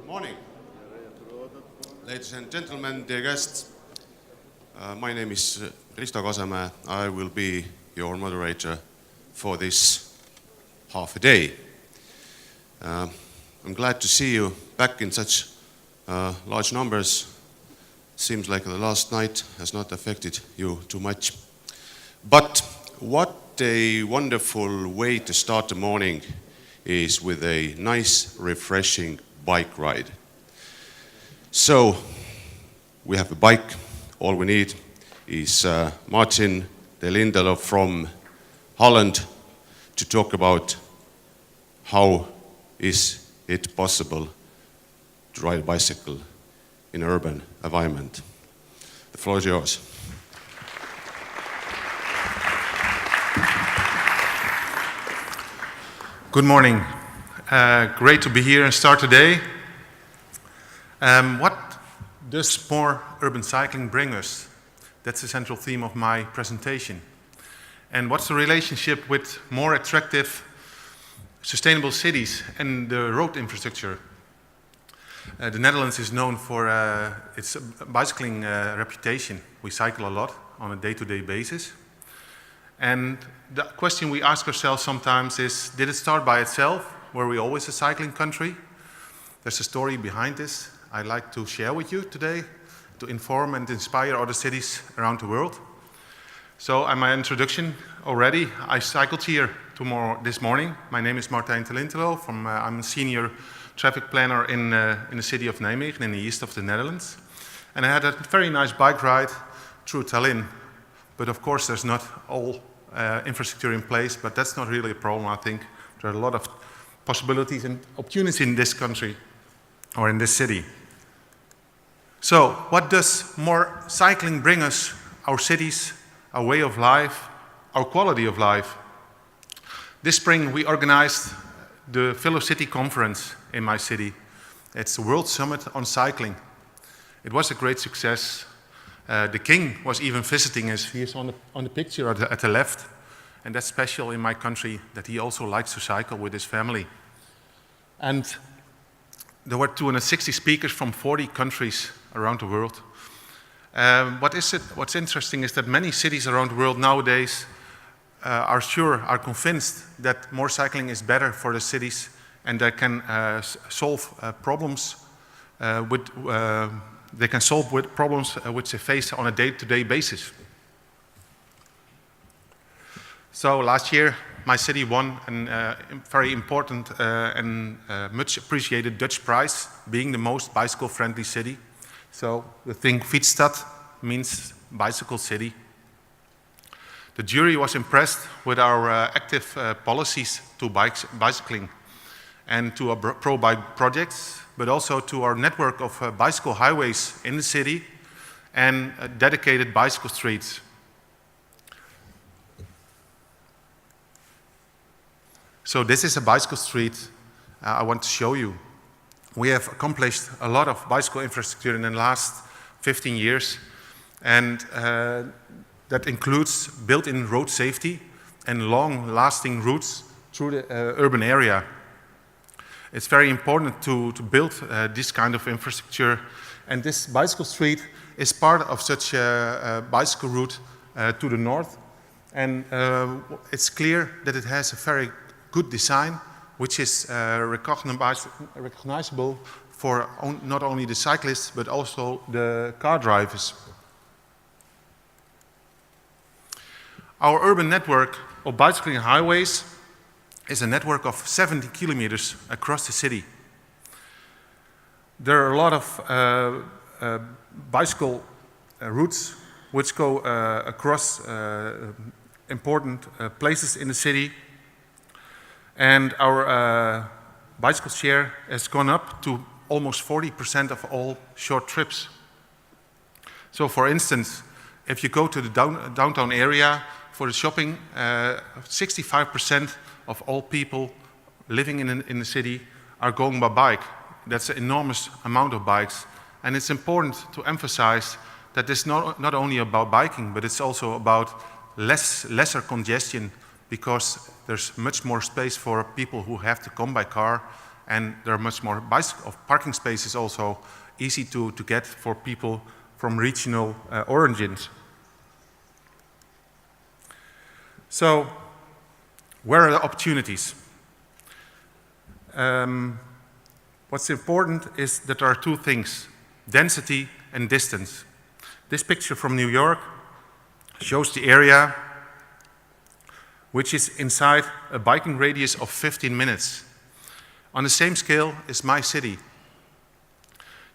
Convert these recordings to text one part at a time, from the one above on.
Morning. Ladies and gentlemen, dear guests, my name is Risto Kasemäe. I will be your moderator for this half a day. I'm glad to see you back in such large numbers. Seems like the last night has not affected you too much. But what a wonderful way to start the morning is with a nice, refreshing bike ride. So, we have a bike. All we need is Martin de Lindelo from Holland to talk about how is it possible to ride a bicycle in an urban environment. The floor is yours. Good morning. Great to be here and start today. What does more urban cycling bring us? That's the central theme of my presentation. And what's the relationship with more attractive, sustainable cities and the road infrastructure? The Netherlands is known for its bicycling reputation. We cycle a lot on a day-to-day basis. And the question we ask ourselves sometimes is, did it start by itself? Were we always a cycling country? There's a story behind this I'd like to share with you today to inform and inspire other cities around the world. So, in my introduction already, I cycled here this morning. My name is Martijn Tallinn. I'm a senior traffic planner in the city of Nijmegen in the east of the Netherlands. And I had a very nice bike ride through Tallinn. But of course there's not all infrastructure in place, but that's not really a problem. I think there are a lot of possibilities and opportunities in this country or in this city. So what does more cycling bring us? Our cities, our way of life, our quality of life. This spring we organized the Fellow City Conference in my city. It's the World Summit on Cycling. It was a great success. The king was even visiting us. He is on the picture at the left. And that's special in my country, that he also likes to cycle with his family. And there were 260 speakers from 40 countries around the world. What's interesting is that many cities around the world nowadays are convinced that more cycling is better for the cities and they can solve problems which they face on a day-to-day basis. So last year, my city won a very important and much appreciated Dutch prize, being the most bicycle-friendly city. So the thing Fietsstad means bicycle city. The jury was impressed with our active policies to bicycling and to our pro-bike projects, but also to our network of bicycle highways in the city and dedicated bicycle streets. So this is a bicycle street I want to show you. We have accomplished a lot of bicycle infrastructure in the last 15 years, and that includes built-in road safety and long-lasting routes through the urban area. It's very important to build this kind of infrastructure, and this bicycle street is part of such a bicycle route to the north, and it's clear that it has a very good design, which is recognizable for not only the cyclists but also the car drivers. Our urban network of bicycling highways is a network of 70 kilometers across the city. There are a lot of bicycle routes which go across important places in the city. And our bicycle share has gone up to almost 40% of all short trips. So for instance, if you go to the downtown area for the shopping, 65% of all people living in the city are going by bike. That's an enormous amount of bikes. And it's important to emphasize that it's not only about biking, but it's also about lesser congestion, because there's much more space for people who have to come by car, and there are much more parking spaces also easy to get for people from regional origins. So, where are the opportunities? What's important is that there are two things: density and distance. This picture from New York shows the area which is inside a biking radius of 15 minutes. On the same scale is my city.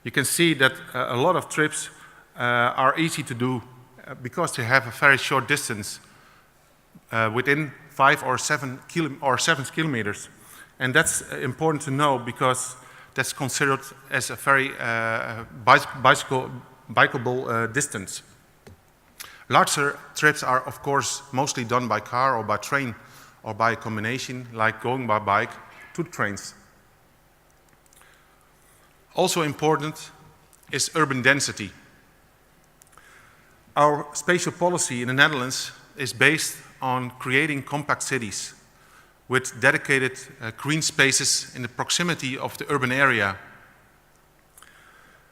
You can see that a lot of trips are easy to do because they have a very short distance within 5 or 7 kilometers. And that's important to know because that's considered as a very bikeable distance. Larger trips are, of course, mostly done by car or by train or by a combination, like going by bike to trains. Also important is urban density. Our spatial policy in the Netherlands is based on creating compact cities with dedicated green spaces in the proximity of the urban area.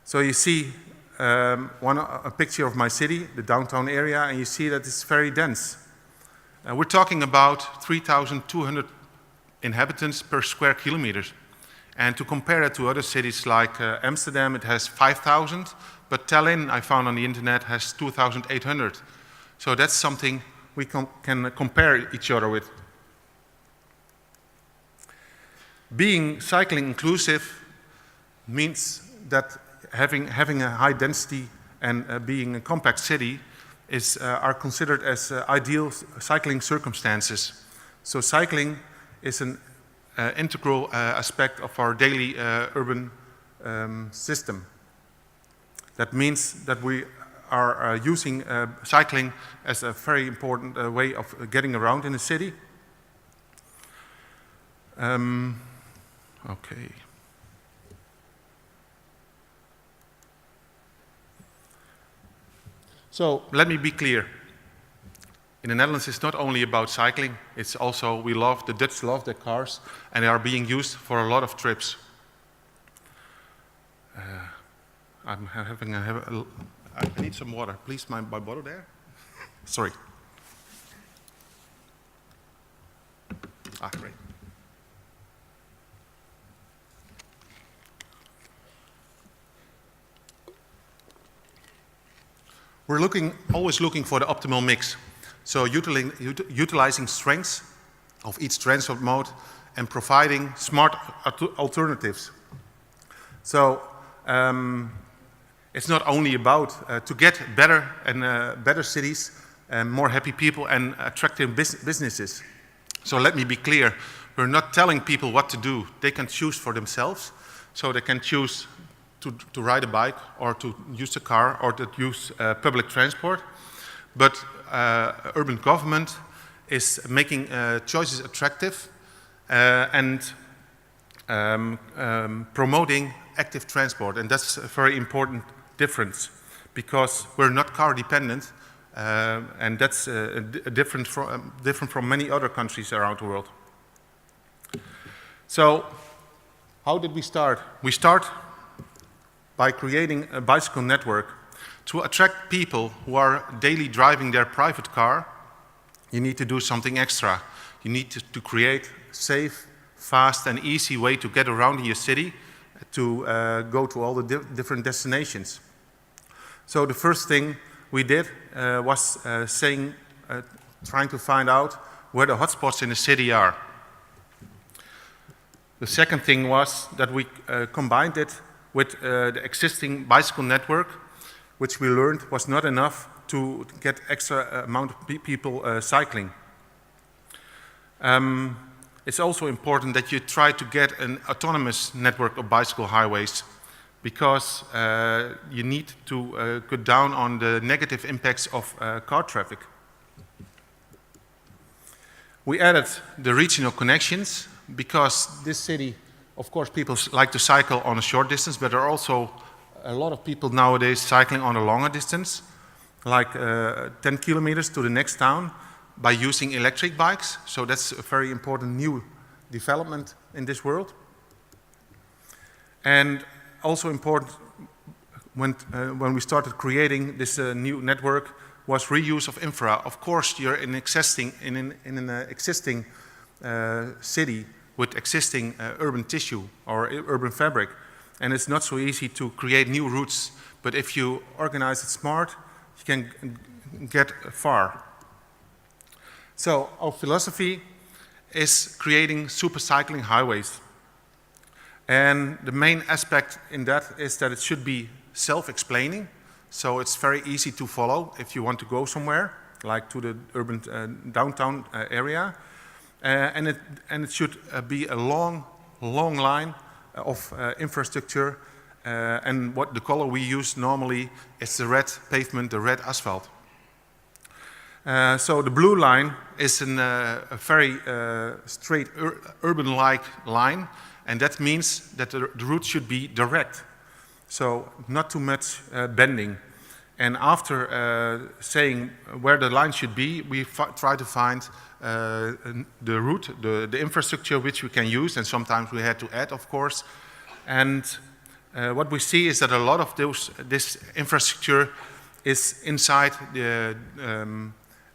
So you see a picture of my city, the downtown area, and you see that it's very dense. We're talking about 3,200 inhabitants per square kilometer. And to compare it to other cities like Amsterdam, it has 5,000, but Tallinn, I found on the internet, has 2,800. So that's something we can compare each other with. Being cycling inclusive means that having a high density and being a compact city are considered as ideal cycling circumstances. So cycling is an integral aspect of our daily urban system. That means that we are using cycling as a very important way of getting around in a city. Okay. So let me be clear. In the Netherlands, it's not only about cycling. It's also, the Dutch love their cars, and they are being used for a lot of trips. I need some water. Please, my bottle there. Sorry. Great. We're always looking for the optimal mix. So utilizing strengths of each transport mode and providing smart alternatives. So it's not only about to get better and better cities and more happy people and attractive businesses. So let me be clear, we're not telling people what to do. They can choose for themselves. So they can choose to ride a bike or to use a car or to use public transport. But urban government is making choices attractive and promoting active transport. And that's a very important difference because we're not car dependent and that's different from many other countries around the world. So how did we start? We start by creating a bicycle network. To attract people who are daily driving their private car, you need to do something extra. You need to create a safe, fast and easy way to get around in your city to go to all the different destinations. So the first thing we did was trying to find out where the hotspots in the city are. The second thing was that we combined it with the existing bicycle network, which we learned was not enough to get extra amount of people cycling. It's also important that you try to get an autonomous network of bicycle highways because you need to cut down on the negative impacts of car traffic. We added the regional connections because this city, of course, people like to cycle on a short distance, but there are also a lot of people nowadays cycling on a longer distance, like 10 kilometers to the next town by using electric bikes. So that's a very important new development in this world. And also important when we started creating this new network was reuse of infra. Of course, you're in an existing city with existing urban tissue or urban fabric. And it's not so easy to create new routes, but if you organize it smart, you can get far. So our philosophy is creating super cycling highways. And the main aspect in that is that it should be self-explaining. So it's very easy to follow if you want to go somewhere, like to the urban downtown area. And it should be a long line of infrastructure. And what the color we use normally is the red pavement, the red asphalt. So the blue line is a very straight urban-like line, and that means that the route should be direct. So not too much bending. And after saying where the line should be, we try to find the route, the infrastructure which we can use, and sometimes we had to add, of course. And what we see is that a lot of this infrastructure is inside the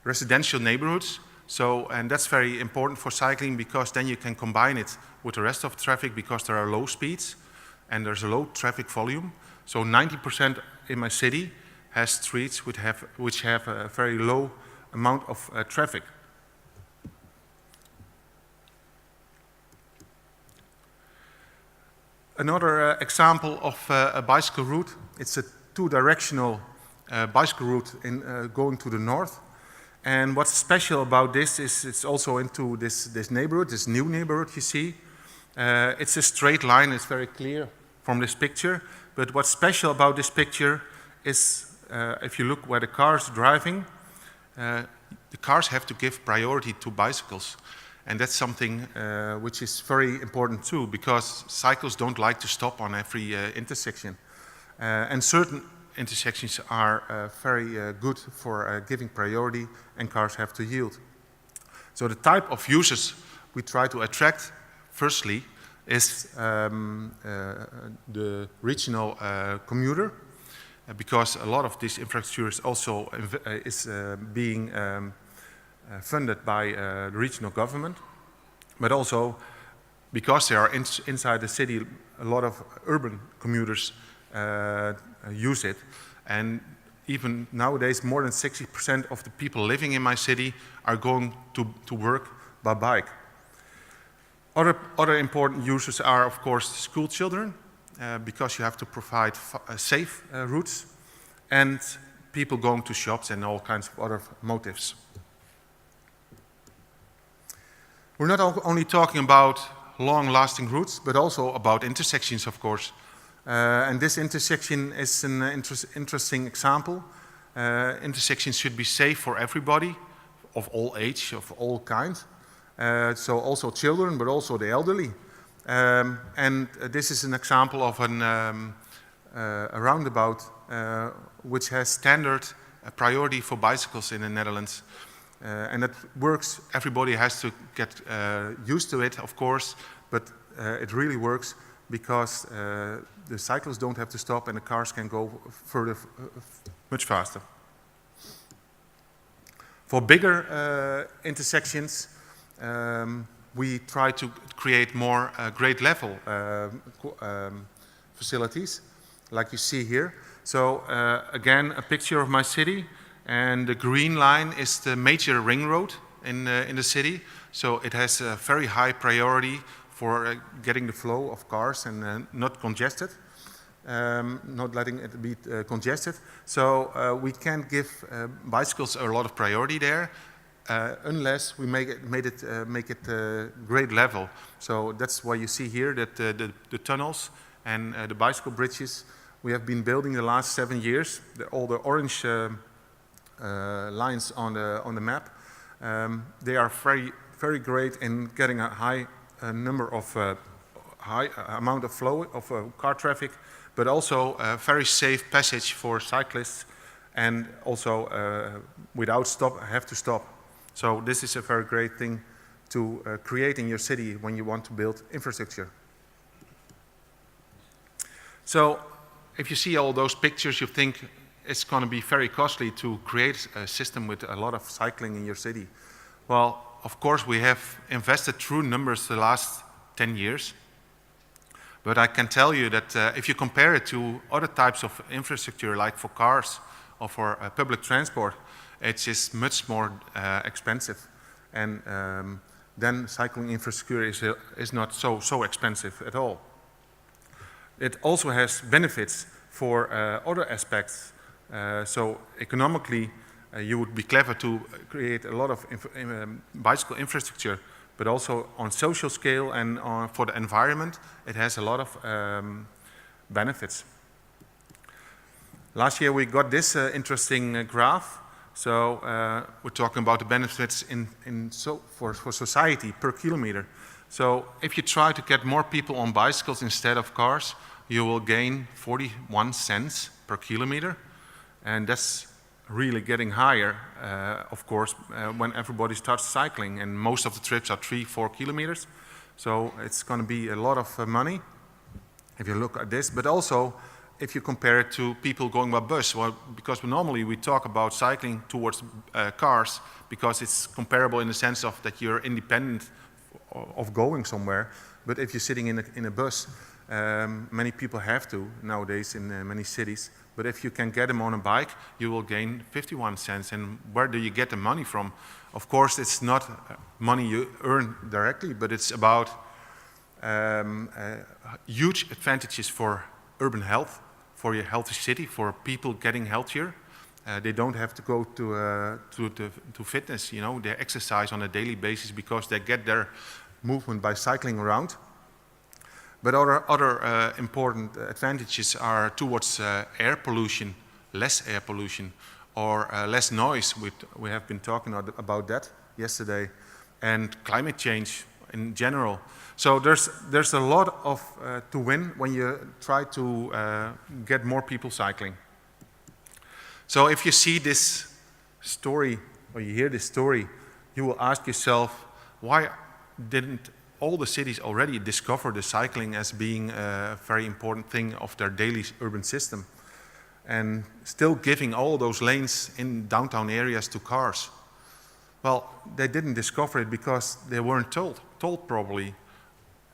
residential neighborhoods. So, and that's very important for cycling because then you can combine it with the rest of traffic because there are low speeds and there's a low traffic volume. So 90% in my city has streets which have a very low amount of traffic. Another example of a bicycle route, it's a two-directional bicycle route going to the north. And what's special about this is it's also into this neighborhood, this new neighborhood you see. It's a straight line, it's very clear from this picture. But what's special about this picture is if you look where the cars are driving, the cars have to give priority to bicycles. And that's something which is very important too, because cyclists don't like to stop on every intersection. And certain intersections are very good for giving priority, and cars have to yield. So the type of users we try to attract, firstly, is the regional commuter, because a lot of this infrastructure is also being funded by the regional government, but also because they are inside the city, a lot of urban commuters use it. And even nowadays, more than 60% of the people living in my city are going to work by bike. Other important users are, of course, school children, because you have to provide safe routes, and people going to shops and all kinds of other motives. We're not only talking about long-lasting routes, but also about intersections, of course. And this intersection is an interesting example. Intersections should be safe for everybody, of all age, of all kinds. So also children, but also the elderly. And this is an example of a roundabout which has standard priority for bicycles in the Netherlands. And it works. Everybody has to get used to it, of course, but it really works because the cyclists don't have to stop and the cars can go further, much faster. For bigger intersections, we try to create more grade level facilities, like you see here. So again, a picture of my city, and the green line is the major ring road in the city. So it has a very high priority for getting the flow of cars and not congested, not letting it be congested. So we can't give bicycles a lot of priority there unless we make it grade level. So that's why you see here that the tunnels and the bicycle bridges we have been building the last 7 years. All the orange lines on the map, they are very great in getting a high number of high amount of flow of car traffic, but also a very safe passage for cyclists, and also without have to stop. So this is a very great thing to create in your city when you want to build infrastructure. So if you see all those pictures, you think it's going to be very costly to create a system with a lot of cycling in your city. Well, of course, we have invested true numbers the last 10 years. But I can tell you that if you compare it to other types of infrastructure, like for cars or for public transport, it's just much more expensive. And then cycling infrastructure is not so expensive at all. It also has benefits for other aspects. So economically, you would be clever to create a lot of bicycle infrastructure, but also on social scale and for the environment, it has a lot of benefits. Last year we got this interesting graph. So we're talking about the benefits for society per kilometer. So if you try to get more people on bicycles instead of cars, you will gain 41 cents per kilometer. And that's really getting higher, of course, when everybody starts cycling. And most of the trips are 3-4 kilometers. So it's going to be a lot of money if you look at this. But also, if you compare it to people going by bus, well, because normally we talk about cycling towards cars because it's comparable in the sense of that you're independent of going somewhere. But if you're sitting in a bus, many people have to nowadays in many cities. But if you can get them on a bike, you will gain 51 cents. And where do you get the money from? Of course, it's not money you earn directly, but it's about huge advantages for urban health, for your healthy city, for people getting healthier. They don't have to go to fitness, you know, they exercise on a daily basis because they get their movement by cycling around. But other important advantages are towards air pollution, less air pollution, or less noise. We have been talking about that yesterday, and climate change in general. So there's a lot of to win when you try to get more people cycling. So if you see this story, or you hear this story, you will ask yourself, why didn't all the cities already discover the cycling as being a very important thing of their daily urban system, and still giving all those lanes in downtown areas to cars? Well, they didn't discover it because they weren't told probably,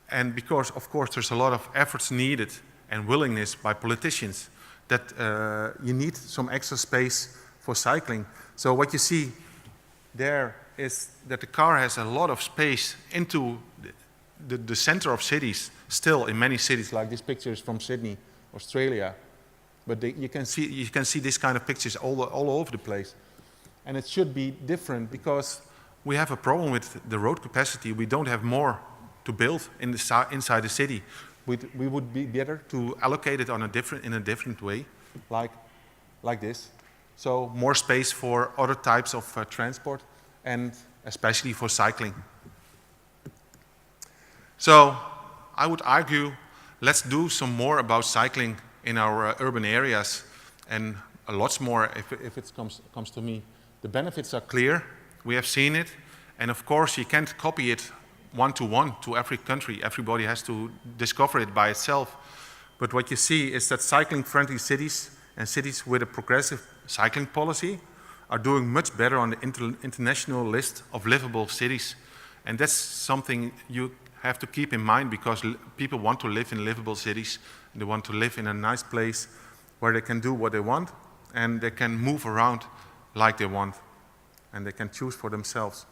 and because, of course, there's a lot of efforts needed and willingness by politicians that you need some extra space for cycling. So what you see there is that the car has a lot of space into the center of cities, still in many cities, like this picture is from Sydney, Australia. But you can see this kind of pictures all over the place. And it should be different because we have a problem with the road capacity. We don't have more to build inside the city. We would be better to allocate it in a different way, like this. So more space for other types of transport, and especially for cycling. So I would argue, let's do some more about cycling in our urban areas, and a lot more if it comes to me. The benefits are clear, we have seen it, and of course you can't copy it one-to-one to every country. Everybody has to discover it by itself. But what you see is that cycling-friendly cities and cities with a progressive cycling policy are doing much better on the international list of livable cities. And that's something you have to keep in mind, because people want to live in livable cities. And they want to live in a nice place where they can do what they want and they can move around like they want, and they can choose for themselves.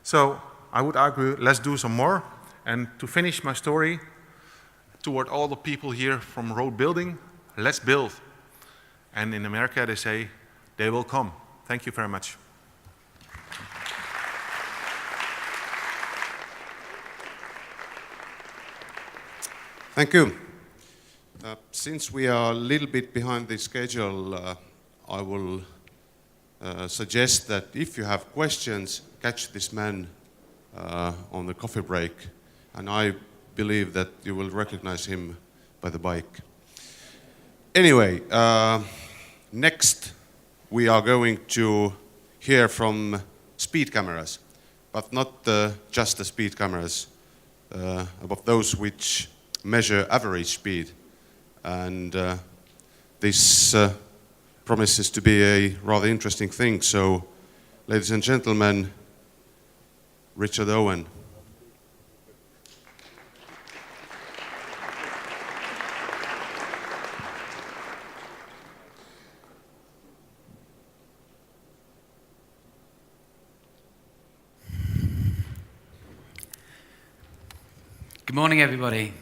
So I would argue, let's do some more. And to finish my story, toward all the people here from road building, let's build. And in America they say, they will come. Thank you very much. Thank you. Since we are a little bit behind the schedule, I will suggest that if you have questions, catch this man on the coffee break, and I believe that you will recognize him by the bike. Anyway, next we are going to hear from speed cameras, but not just the speed cameras, about those which measure average speed. And this promises to be a rather interesting thing. So, ladies and gentlemen, Richard Owen. Good morning, everybody.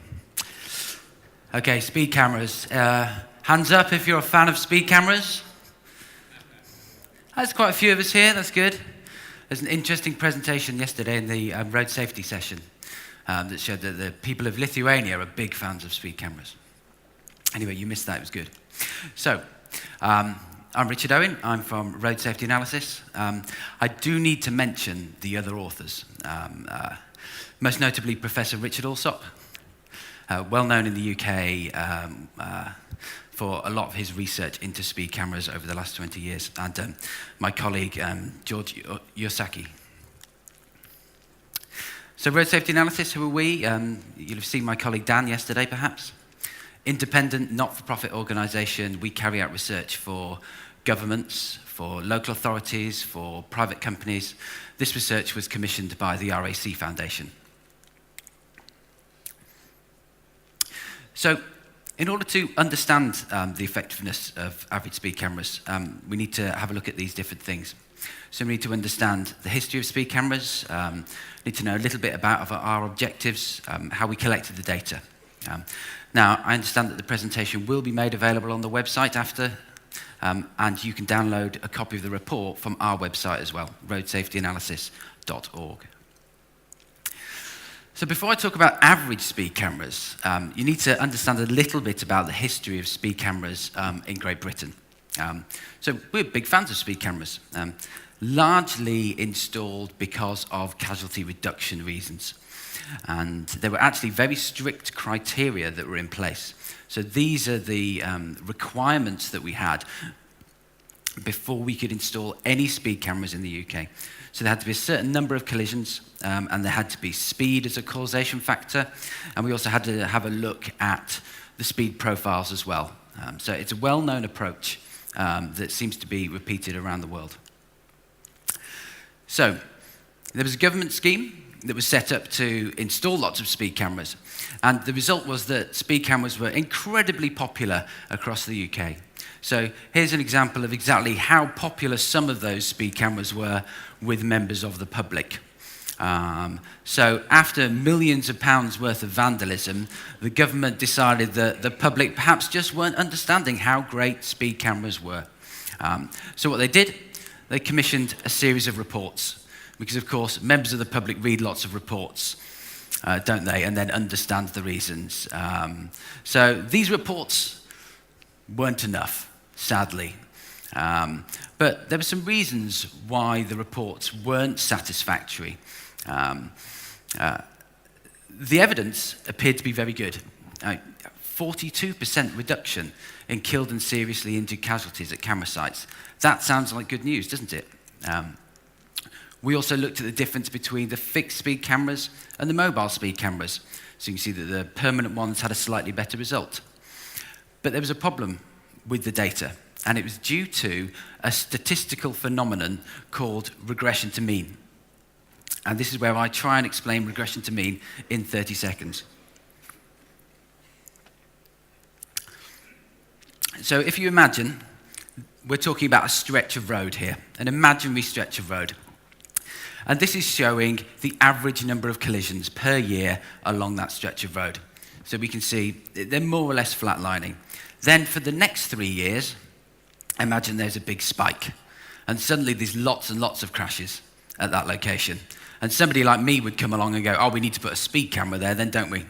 Okay, speed cameras. Hands up if you're a fan of speed cameras. There's quite a few of us here, that's good. There's an interesting presentation yesterday in the road safety session that showed that the people of Lithuania are big fans of speed cameras. Anyway, you missed that, it was good. So, I'm Richard Owen, I'm from Road Safety Analysis. I do need to mention the other authors, most notably Professor Richard Alsop, well known in the UK for a lot of his research into speed cameras over the last 20 years, and my colleague George Yosaki. So road safety analysis, who are we? You'll have seen my colleague Dan yesterday, perhaps. Independent, not-for-profit organisation. We carry out research for governments, for local authorities, for private companies. This research was commissioned by the RAC Foundation. So, In order to understand the effectiveness of average speed cameras, we need to have a look at these different things. So we need to understand the history of speed cameras, need to know a little bit about our objectives, how we collected the data. Now, I understand that the presentation will be made available on the website after, and you can download a copy of the report from our website as well, roadsafetyanalysis.org. So before I talk about average speed cameras, you need to understand a little bit about the history of speed cameras in Great Britain. So we're big fans of speed cameras, largely installed because of casualty reduction reasons. And there were actually very strict criteria that were in place. So these are the requirements that we had before we could install any speed cameras in the UK. So there had to be a certain number of collisions, and there had to be speed as a causation factor, and we also had to have a look at the speed profiles as well. So it's a well-known approach that seems to be repeated around the world. So there was a government scheme that was set up to install lots of speed cameras, and the result was that speed cameras were incredibly popular across the UK. So here's an example of exactly how popular some of those speed cameras were with members of the public. So after millions of pounds worth of vandalism, the government decided that the public perhaps just weren't understanding how great speed cameras were. So what they did, they commissioned a series of reports, because of course members of the public read lots of reports, don't they, and then understand the reasons. So these reports weren't enough, sadly. But there were some reasons why the reports weren't satisfactory. The evidence appeared to be very good. 42% reduction in killed and seriously injured casualties at camera sites. That sounds like good news, doesn't it? We also looked at the difference between the fixed speed cameras and the mobile speed cameras. So you can see that the permanent ones had a slightly better result. But there was a problem with the data, and it was due to a statistical phenomenon called regression to mean. And this is where I try and explain regression to mean in 30 seconds. So if you imagine, we're talking about a stretch of road here, an imaginary stretch of road. And this is showing the average number of collisions per year along that stretch of road. So we can see they're more or less flatlining. Then for the next 3 years, imagine there's a big spike. And suddenly there's lots and lots of crashes at that location. And somebody like me would come along and go, oh, we need to put a speed camera there then, don't we?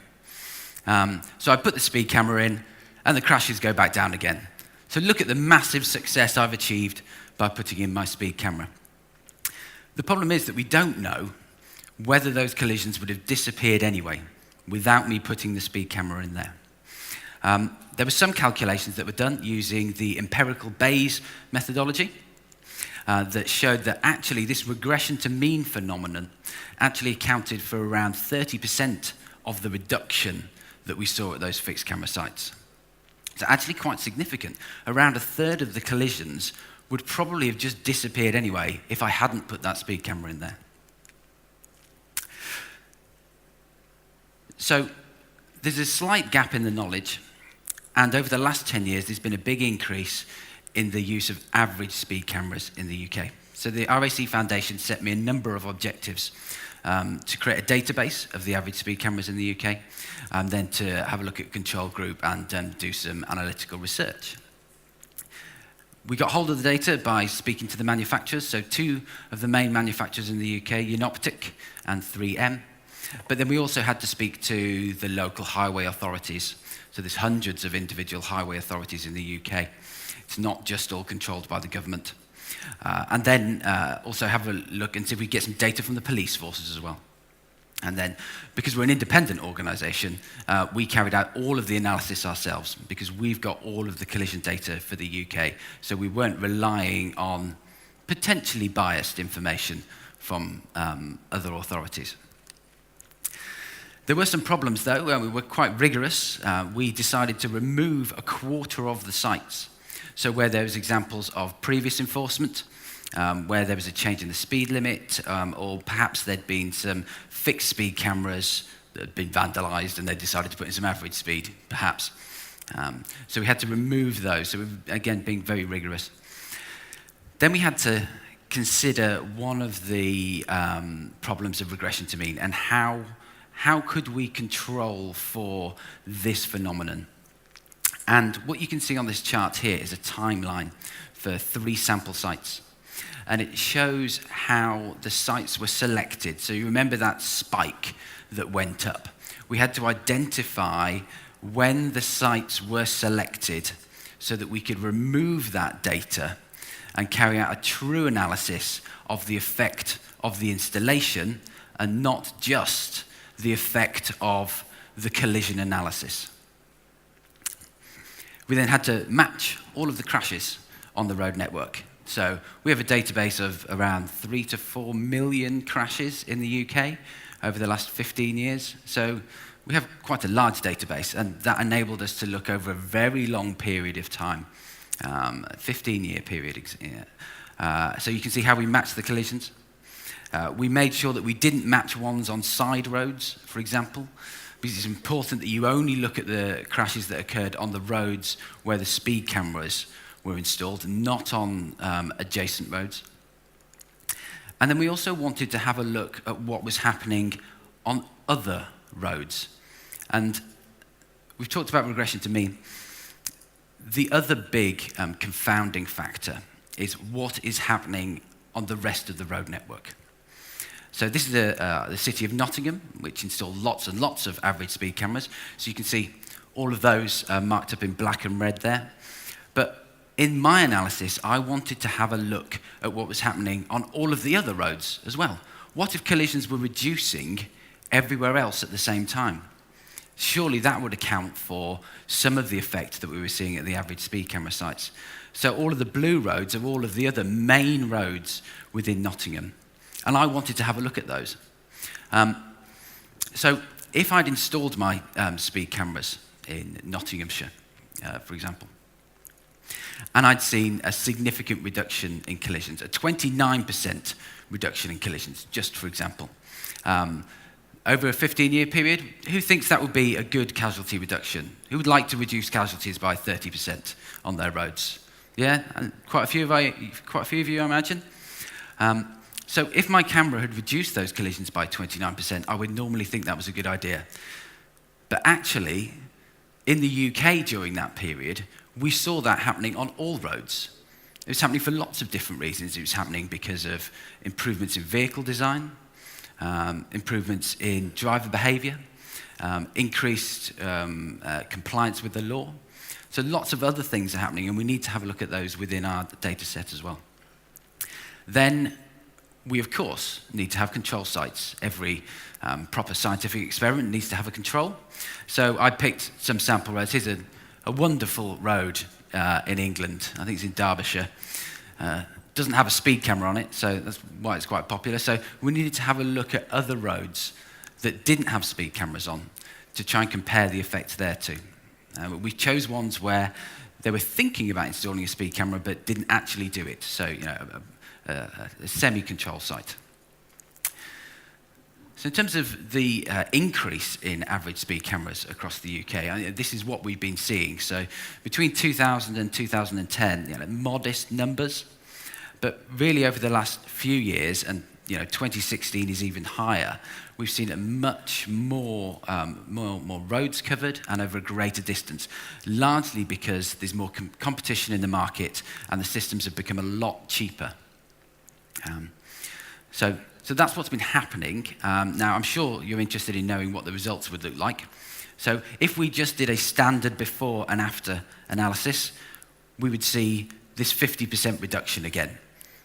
So I put the speed camera in, and the crashes go back down again. So look at the massive success I've achieved by putting in my speed camera. The problem is that we don't know whether those collisions would have disappeared anyway without me putting the speed camera in there. There were some calculations that were done using the empirical Bayes methodology that showed that actually this regression to mean phenomenon actually accounted for around 30% of the reduction that we saw at those fixed camera sites. It's actually quite significant. Around a third of the collisions would probably have just disappeared anyway if I hadn't put that speed camera in there. So there's a slight gap in the knowledge, and over the last 10 years there's been a big increase in the use of average speed cameras in the UK. So the RAC Foundation set me a number of objectives to create a database of the average speed cameras in the UK, and then to have a look at control group and do some analytical research. We got hold of the data by speaking to the manufacturers, so 2 of the main manufacturers in the UK, Unoptic and 3M. But then we also had to speak to the local highway authorities. So there's hundreds of individual highway authorities in the UK. It's not just all controlled by the government. And then also have a look and see if we get some data from the police forces as well. And then, because we're an independent organisation, we carried out all of the analysis ourselves because we've got all of the collision data for the UK. So we weren't relying on potentially biased information from other authorities. There were some problems though, we were quite rigorous. We decided to remove a quarter of the sites. So where there was examples of previous enforcement, where there was a change in the speed limit, or perhaps there'd been some fixed speed cameras that had been vandalised and they decided to put in some average speed, perhaps. So we had to remove those. So again, being very rigorous. Then we had to consider one of the problems of regression to mean, and how could we control for this phenomenon? And what you can see on this chart here is a timeline for 3 sample sites. And it shows how the sites were selected. So you remember that spike that went up. We had to identify when the sites were selected so that we could remove that data and carry out a true analysis of the effect of the installation and not just the effect of the collision analysis. We then had to match all of the crashes on the road network. So we have a database of around 3 to 4 million crashes in the UK over the last 15 years. So we have quite a large database, and that enabled us to look over a very long period of time, a 15-year period. So you can see how we matched the collisions. We made sure that we didn't match ones on side roads, for example, because it's important that you only look at the crashes that occurred on the roads where the speed cameras were installed, not on adjacent roads. And then we also wanted to have a look at what was happening on other roads. And we've talked about regression to mean. The other big confounding factor is what is happening on the rest of the road network. So this is the city of Nottingham, which installed lots and lots of average speed cameras. So you can see all of those marked up in black and red there. But in my analysis, I wanted to have a look at what was happening on all of the other roads as well. What if collisions were reducing everywhere else at the same time? Surely that would account for some of the effect that we were seeing at the average speed camera sites. So all of the blue roads are all of the other main roads within Nottingham. And I wanted to have a look at those. So if I'd installed my speed cameras in Nottinghamshire, for example, and I'd seen a significant reduction in collisions, a 29% reduction in collisions, just for example, over a 15-year period, who thinks that would be a good casualty reduction? Who would like to reduce casualties by 30% on their roads? Yeah, and quite a few of you, I imagine. So if my camera had reduced those collisions by 29%, I would normally think that was a good idea. But actually, in the UK during that period, we saw that happening on all roads. It was happening for lots of different reasons. It was happening because of improvements in vehicle design, improvements in driver behavior, increased compliance with the law. So lots of other things are happening, and we need to have a look at those within our data set as well. Then we, of course, need to have control sites. Every proper scientific experiment needs to have a control. So I picked some sample roads. Here's a wonderful road in England. I think it's in Derbyshire. Doesn't have a speed camera on it, so that's why it's quite popular. So we needed to have a look at other roads that didn't have speed cameras on to try and compare the effect there too. We chose ones where they were thinking about installing a speed camera but didn't actually do it. So, a semi-control site. So in terms of the increase in average speed cameras across the UK, this is what we've been seeing. So between 2000 and 2010, modest numbers. But really over the last few years, and 2016 is even higher, we've seen a much more roads covered and over a greater distance, largely because there's more competition in the market and the systems have become a lot cheaper. So that's what's been happening. Now, I'm sure you're interested in knowing what the results would look like. So if we just did a standard before and after analysis, we would see this 50% reduction again.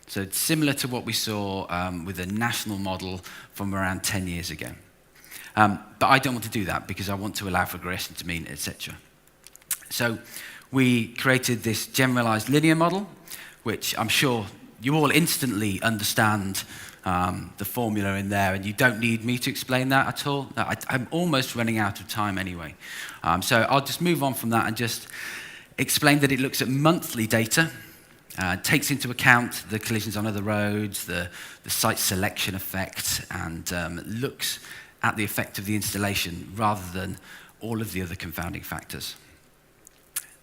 So it's similar to what we saw with a national model from around 10 years ago. But I don't want to do that because I want to allow for regression to mean, etc. So we created this generalized linear model, which I'm sure you all instantly understand the formula in there, and you don't need me to explain that at all. I'm almost running out of time anyway. So I'll just move on from that and just explain that it looks at monthly data, takes into account the collisions on other roads, the site selection effect, and looks at the effect of the installation rather than all of the other confounding factors.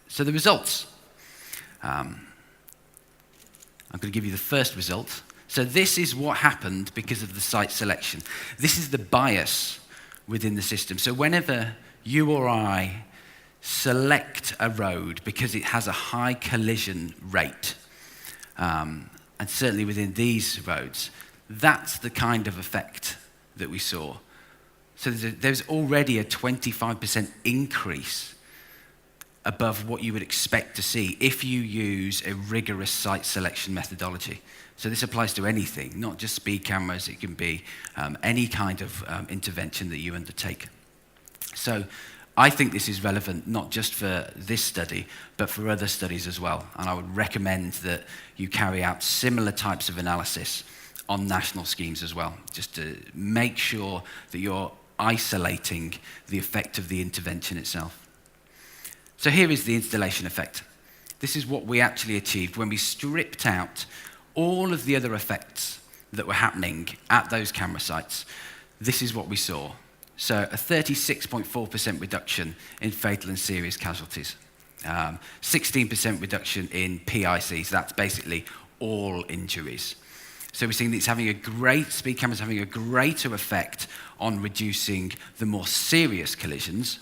So the results. I'm going to give you the first result. So this is what happened because of the site selection. This is the bias within the system. So whenever you or I select a road because it has a high collision rate, and certainly within these roads, that's the kind of effect that we saw. So there's already a 25% increase above what you would expect to see if you use a rigorous site selection methodology. So this applies to anything, not just speed cameras. It can be any kind of intervention that you undertake. So I think this is relevant not just for this study, but for other studies as well. And I would recommend that you carry out similar types of analysis on national schemes as well, just to make sure that you're isolating the effect of the intervention itself. So here is the installation effect. This is what we actually achieved when we stripped out all of the other effects that were happening at those camera sites. This is what we saw. So a 36.4% reduction in fatal and serious casualties, 16% reduction in PICs, that's basically all injuries. So we're seeing that speed cameras having a greater effect on reducing the more serious collisions,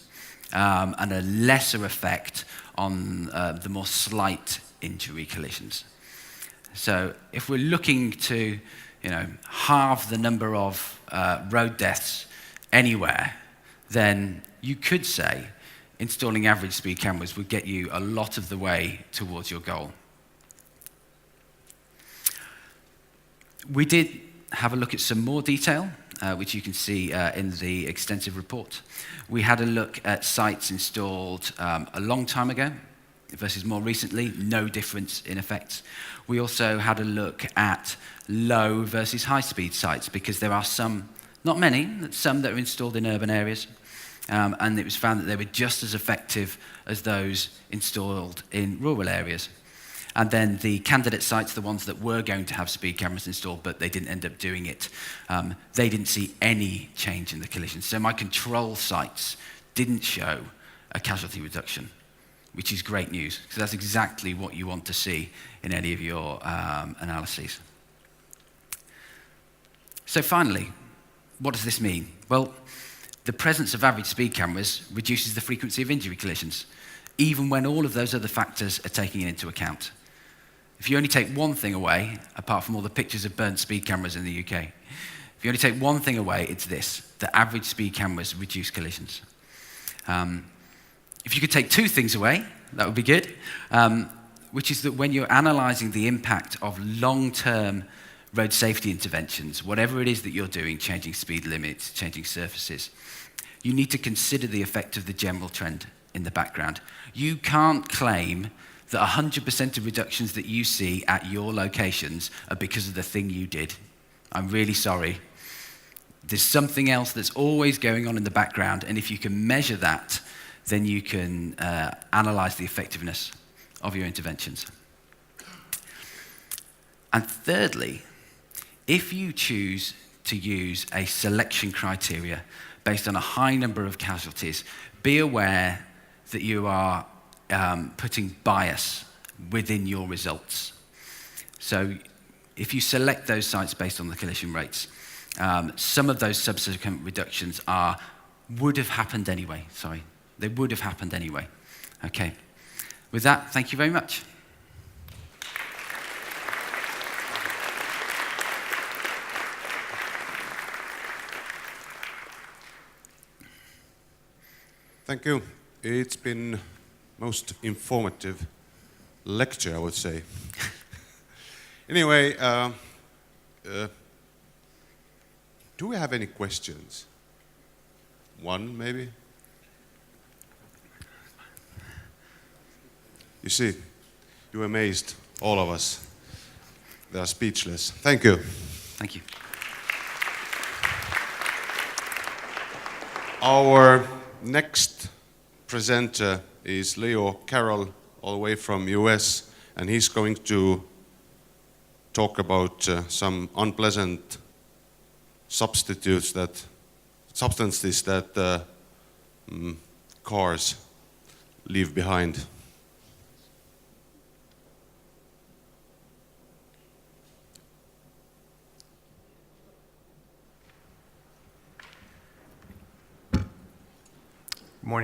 and a lesser effect on the more slight injury collisions. So if we're looking to, halve the number of road deaths anywhere, then you could say installing average speed cameras would get you a lot of the way towards your goal. We did have a look at some more detail, which you can see in the extensive report. We had a look at sites installed a long time ago versus more recently, no difference in effects. We also had a look at low versus high-speed sites because there are some, not many, but some that are installed in urban areas, and it was found that they were just as effective as those installed in rural areas. And then the candidate sites, the ones that were going to have speed cameras installed, but they didn't end up doing it, they didn't see any change in the collision. So my control sites didn't show a casualty reduction, which is great news, because that's exactly what you want to see in any of your analyses. So finally, what does this mean? Well, the presence of average speed cameras reduces the frequency of injury collisions, even when all of those other factors are taken into account. If you only take one thing away, apart from all the pictures of burnt speed cameras in the UK, if you only take one thing away, it's this: the average speed cameras reduce collisions. If you could take two things away, that would be good, which is that when you're analysing the impact of long-term road safety interventions, whatever it is that you're doing, changing speed limits, changing surfaces, you need to consider the effect of the general trend in the background. You can't claim that 100% of reductions that you see at your locations are because of the thing you did. I'm really sorry. There's something else that's always going on in the background, and if you can measure that, then you can analyze the effectiveness of your interventions. And thirdly, if you choose to use a selection criteria based on a high number of casualties, be aware that you are putting bias within your results. So if you select those sites based on the collision rates, some of those subsequent reductions would have happened anyway. They would have happened anyway. Okay. With that, thank you very much. Thank you. It's been most informative lecture, I would say. Anyway, do we have any questions? One, maybe? You see, you amazed all of us. They are speechless. Thank you. Thank you. Our next presenter is Leo Carroll, all the way from US, and he's going to talk about some unpleasant substances that cars leave behind.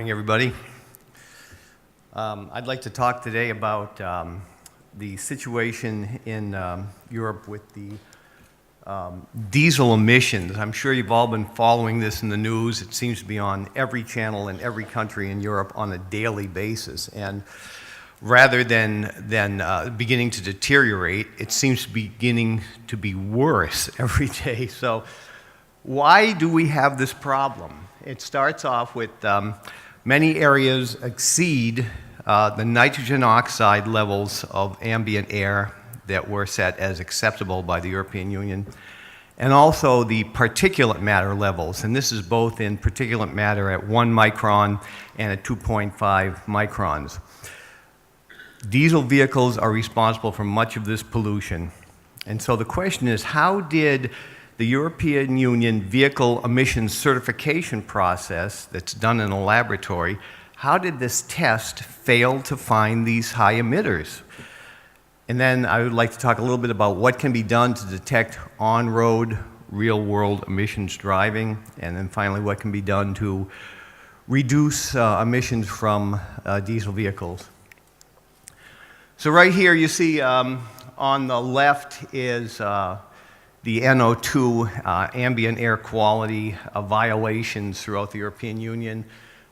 morning, everybody. I'd like to talk today about the situation in Europe with the diesel emissions. I'm sure you've all been following this in the news. It seems to be on every channel in every country in Europe on a daily basis. And rather than beginning to deteriorate, it seems to be beginning to be worse every day. So why do we have this problem? It starts off with many areas exceed the nitrogen oxide levels of ambient air that were set as acceptable by the European Union, and also the particulate matter levels. And this is both in particulate matter at 1 micron and at 2.5 microns. Diesel vehicles are responsible for much of this pollution. And so the question is, how did the European Union vehicle emissions certification process that's done in a laboratory, how did this test fail to find these high emitters? And then I would like to talk a little bit about what can be done to detect on-road, real-world emissions driving, and then finally what can be done to reduce emissions from diesel vehicles. So right here you see on the left is the NO2 ambient air quality violations throughout the European Union.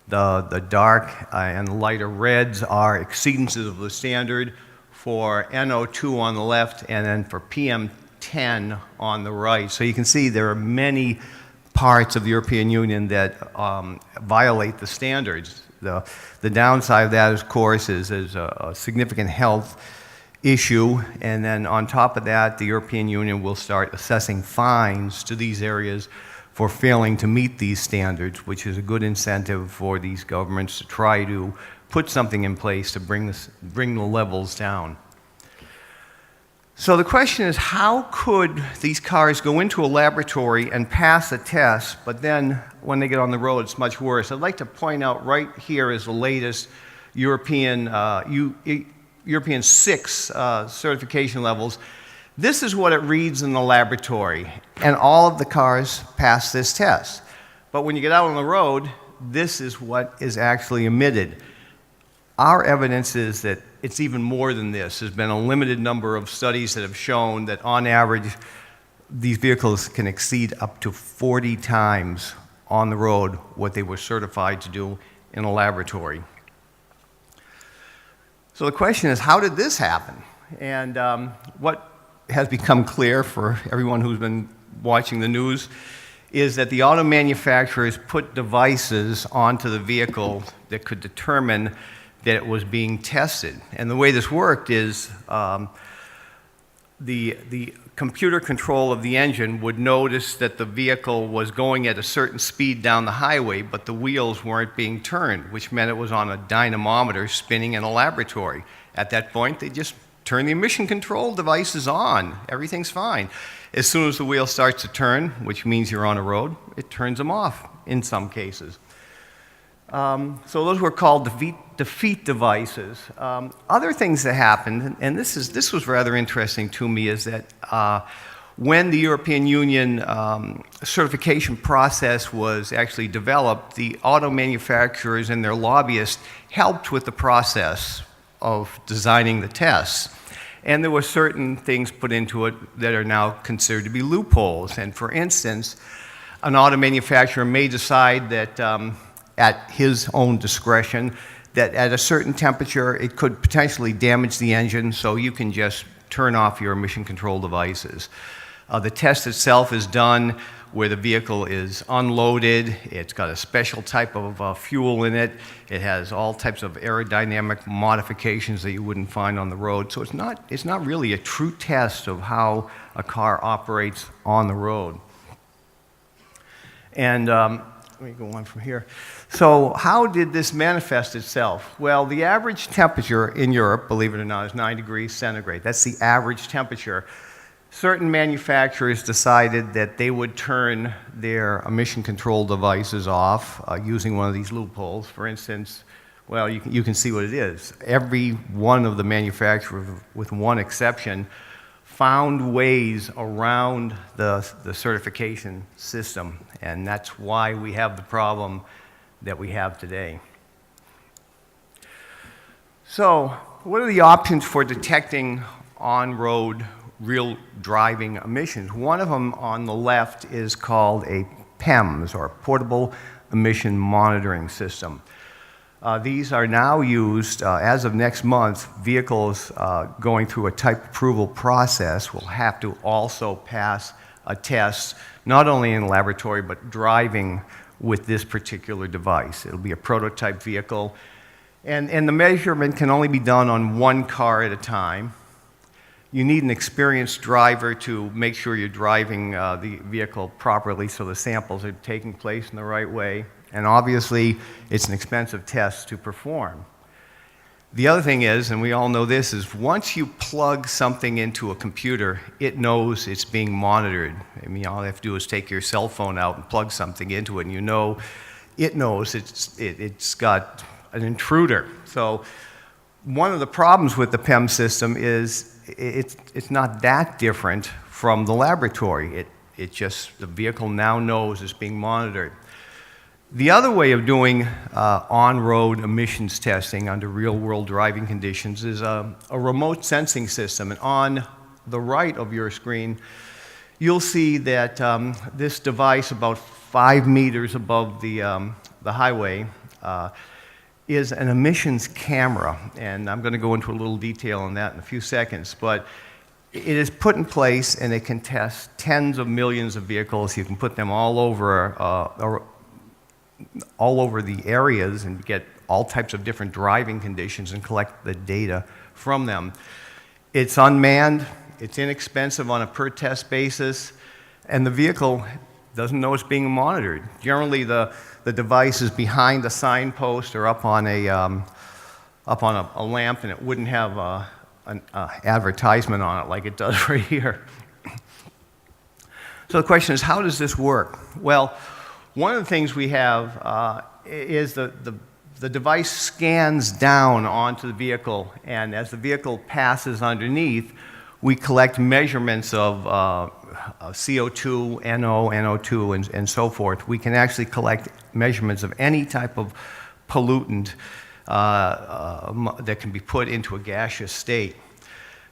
The dark and lighter reds are exceedances of the standard for NO2 on the left and then for PM10 on the right. So you can see there are many parts of the European Union that violate the standards. The downside of that, of course, is a significant health issue, and then on top of that, the European Union will start assessing fines to these areas for failing to meet these standards, which is a good incentive for these governments to try to put something in place to bring the levels down. So the question is, how could these cars go into a laboratory and pass a test, but then when they get on the road, it's much worse? I'd like to point out right here is the latest European 6 certification levels. This is what it reads in the laboratory, and all of the cars pass this test. But when you get out on the road, this is what is actually emitted. Our evidence is that it's even more than this. There's been a limited number of studies that have shown that on average, these vehicles can exceed up to 40 times on the road what they were certified to do in a laboratory. So the question is, how did this happen? And what has become clear for everyone who's been watching the news is that the auto manufacturers put devices onto the vehicle that could determine that it was being tested. And the way this worked is the computer control of the engine would notice that the vehicle was going at a certain speed down the highway, but the wheels weren't being turned, which meant it was on a dynamometer spinning in a laboratory. At that point, they just turn the emission control devices on. Everything's fine. As soon as the wheel starts to turn, which means you're on a road, it turns them off in some cases. So those were called defeat devices. Other things that happened, and this was rather interesting to me, is that when the European Union certification process was actually developed, the auto manufacturers and their lobbyists helped with the process of designing the tests. And there were certain things put into it that are now considered to be loopholes. And for instance, an auto manufacturer may decide that at his own discretion, that at a certain temperature it could potentially damage the engine, so you can just turn off your emission control devices. The test itself is done where the vehicle is unloaded. It's got a special type of fuel in it. It has all types of aerodynamic modifications that you wouldn't find on the road. So it's not really a true test of how a car operates on the road. And let me go on from here. So how did this manifest itself? Well, the average temperature in Europe, believe it or not, is 9 degrees centigrade. That's the average temperature. Certain manufacturers decided that they would turn their emission control devices off using one of these loopholes. For instance, well, you can see what it is. Every one of the manufacturers, with one exception, found ways around the certification system, and that's why we have the problem that we have today. So, what are the options for detecting on-road real driving emissions? One of them on the left is called a PEMS, or Portable Emission Monitoring System. These are now used, as of next month, vehicles going through a type approval process will have to also pass a test, not only in laboratory, but driving with this particular device. It'll be a prototype vehicle, and the measurement can only be done on one car at a time. You need an experienced driver to make sure you're driving the vehicle properly so the samples are taking place in the right way. And obviously, it's an expensive test to perform. The other thing is, and we all know this, is once you plug something into a computer, it knows it's being monitored. I mean, all you have to do is take your cell phone out and plug something into it, and you know it knows it's got an intruder. So one of the problems with the PEM system is it's not that different from the laboratory. It just, the vehicle now knows it's being monitored. The other way of doing on-road emissions testing under real-world driving conditions is a remote sensing system. And on the right of your screen, you'll see that this device, about 5 meters above the highway, is an emissions camera. And I'm going to go into a little detail on that in a few seconds. But it is put in place, and it can test tens of millions of vehicles. You can put them all over the areas and get all types of different driving conditions and collect the data from them. It's unmanned, it's inexpensive on a per test basis, and the vehicle doesn't know it's being monitored. Generally, the device is behind a signpost or up on a lamp, and it wouldn't have an advertisement on it like it does right here. So the question is, how does this work? Well, one of the things we have is the device scans down onto the vehicle, and as the vehicle passes underneath, we collect measurements of CO2, NO, NO2, and so forth. We can actually collect measurements of any type of pollutant that can be put into a gaseous state.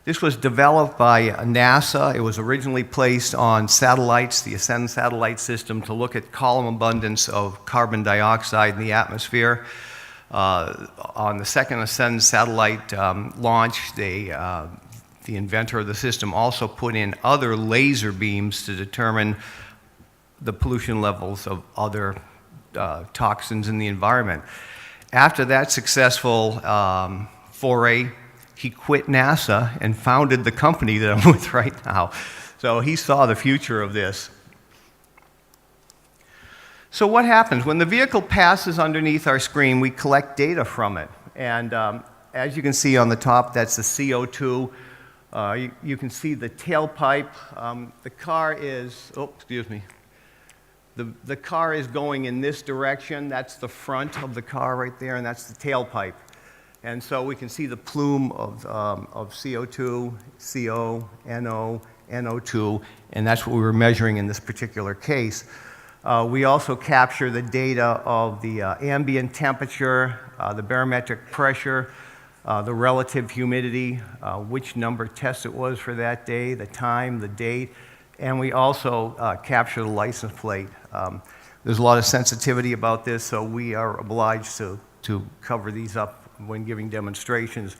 This was developed by NASA. It was originally placed on satellites, the Ascend satellite system, to look at column abundance of carbon dioxide in the atmosphere. On the second Ascend satellite launch, the inventor of the system also put in other laser beams to determine the pollution levels of other toxins in the environment. After that successful foray, he quit NASA and founded the company that I'm with right now. So he saw the future of this. So what happens? When the vehicle passes underneath our screen, we collect data from it. And as you can see on the top, that's the CO2. You can see the tailpipe. The car is, the car is going in this direction. That's the front of the car right there, and that's the tailpipe. And so we can see the plume of CO2, CO, NO, NO2, and that's what we were measuring in this particular case. We also capture the data of the ambient temperature, the barometric pressure, the relative humidity, which number test it was for that day, the time, the date, and we also capture the license plate. There's a lot of sensitivity about this, so we are obliged to cover these up when giving demonstrations.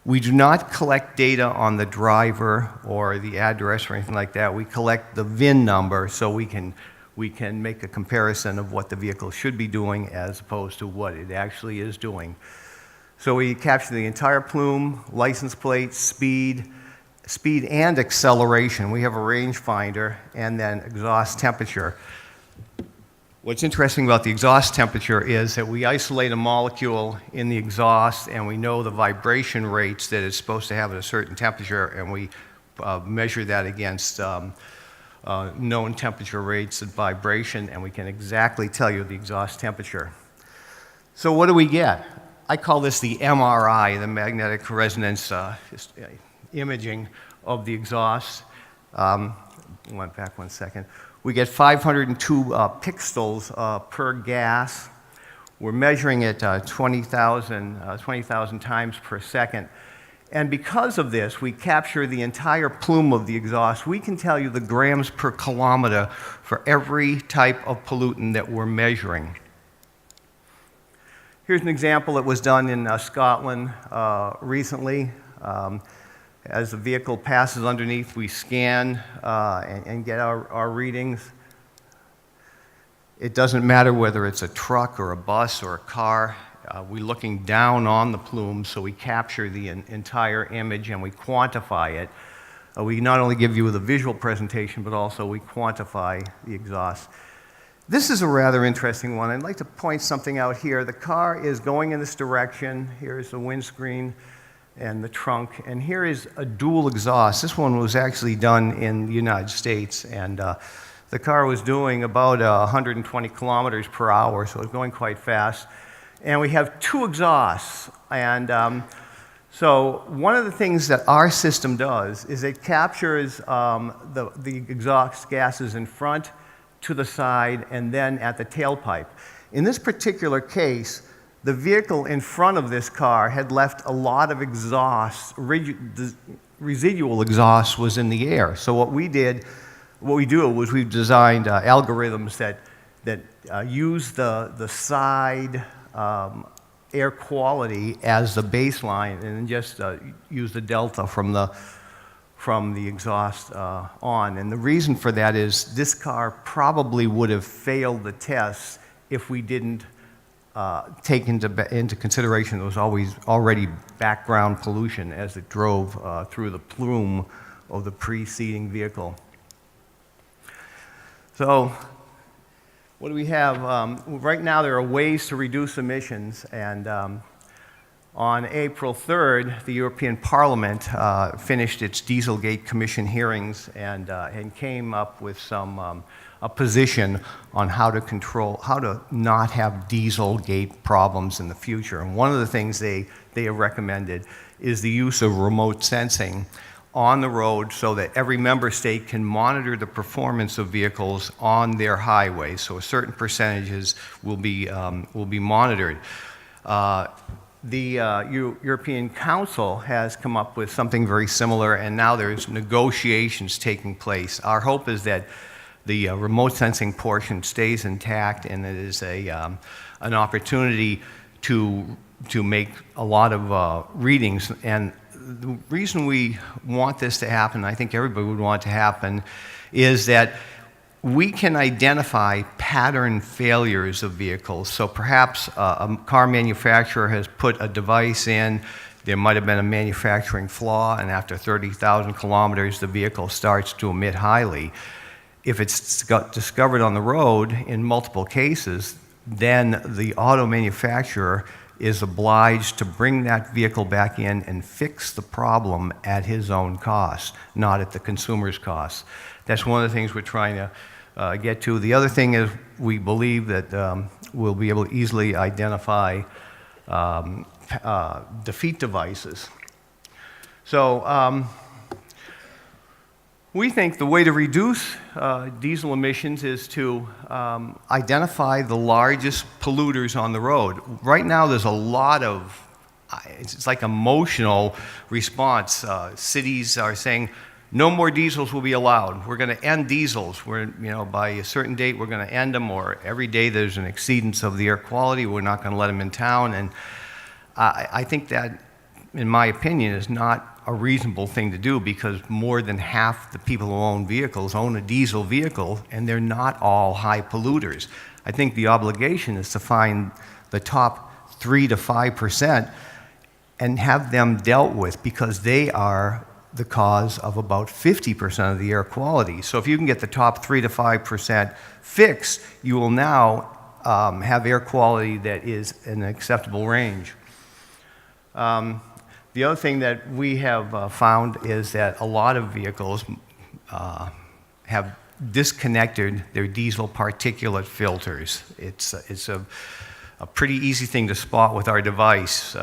We do not collect data on the driver or the address or anything like that. We collect the VIN number so we can make a comparison of what the vehicle should be doing as opposed to what it actually is doing. So we capture the entire plume, license plate, speed and acceleration. We have a rangefinder, and then exhaust temperature. What's interesting about the exhaust temperature is that we isolate a molecule in the exhaust, and we know the vibration rates that it's supposed to have at a certain temperature, and we measure that against known temperature rates and vibration, and we can exactly tell you the exhaust temperature. So what do we get? I call this the MRI, the magnetic resonance imaging of the exhaust. Went back 1 second. We get 502 pixels per gas. We're measuring it 20,000 times per second. And because of this, we capture the entire plume of the exhaust. We can tell you the grams per kilometer for every type of pollutant that we're measuring. Here's an example that was done in Scotland recently. As the vehicle passes underneath, we scan and get our readings. It doesn't matter whether it's a truck or a bus or a car. We're looking down on the plume, so we capture the entire image and we quantify it. We not only give you the visual presentation, but also we quantify the exhaust. This is a rather interesting one. I'd like to point something out here. The car is going in this direction. Here's the windscreen and the trunk, and here is a dual exhaust. This one was actually done in the United States, and the car was doing about 120 kilometers per hour, so it was going quite fast. And we have two exhausts, and so one of the things that our system does is it captures the exhaust gases in front, to the side, and then at the tailpipe. In this particular case, the vehicle in front of this car had left a lot of exhaust, residual exhaust was in the air. So what we do was we've designed algorithms that use the side air quality as the baseline, and then just use the delta from the exhaust on. And the reason for that is this car probably would have failed the test if we didn't take into consideration there was already background pollution as it drove through the plume of the preceding vehicle. So what do we have? Right now there are ways to reduce emissions, and on April 3rd, the European Parliament finished its Dieselgate Commission hearings and came up with a position on how to not have Dieselgate problems in the future. And one of the things they have recommended is the use of remote sensing on the road so that every member state can monitor the performance of vehicles on their highways. So certain percentages will be monitored. The European Council has come up with something very similar, and now there's negotiations taking place. Our hope is that the remote sensing portion stays intact, and it is an opportunity to make a lot of readings. And the reason we want this to happen, I think everybody would want it to happen, is that we can identify pattern failures of vehicles. So perhaps a car manufacturer has put a device in, there might have been a manufacturing flaw, and after 30,000 kilometers, the vehicle starts to emit highly. If it's got discovered on the road in multiple cases, then the auto manufacturer is obliged to bring that vehicle back in and fix the problem at his own cost, not at the consumer's cost. That's one of the things we're trying to get to. The other thing is we believe that we'll be able to easily identify defeat devices. So we think the way to reduce diesel emissions is to identify the largest polluters on the road. Right now there's a lot of, it's like emotional response. Cities are saying, no more diesels will be allowed. We're going to end diesels. By a certain date, we're going to end them, or every day there's an exceedance of the air quality. We're not going to let them in town. And I think that, in my opinion, is not a reasonable thing to do, because more than half the people who own vehicles own a diesel vehicle, and they're not all high polluters. I think the obligation is to find the top 3 to 5% and have them dealt with, because they are the cause of about 50% of the air quality. So if you can get the top 3 to 5% fixed, you will now have air quality that is in an acceptable range. The other thing that we have found is that a lot of vehicles have disconnected their diesel particulate filters. It's a pretty easy thing to spot with our device.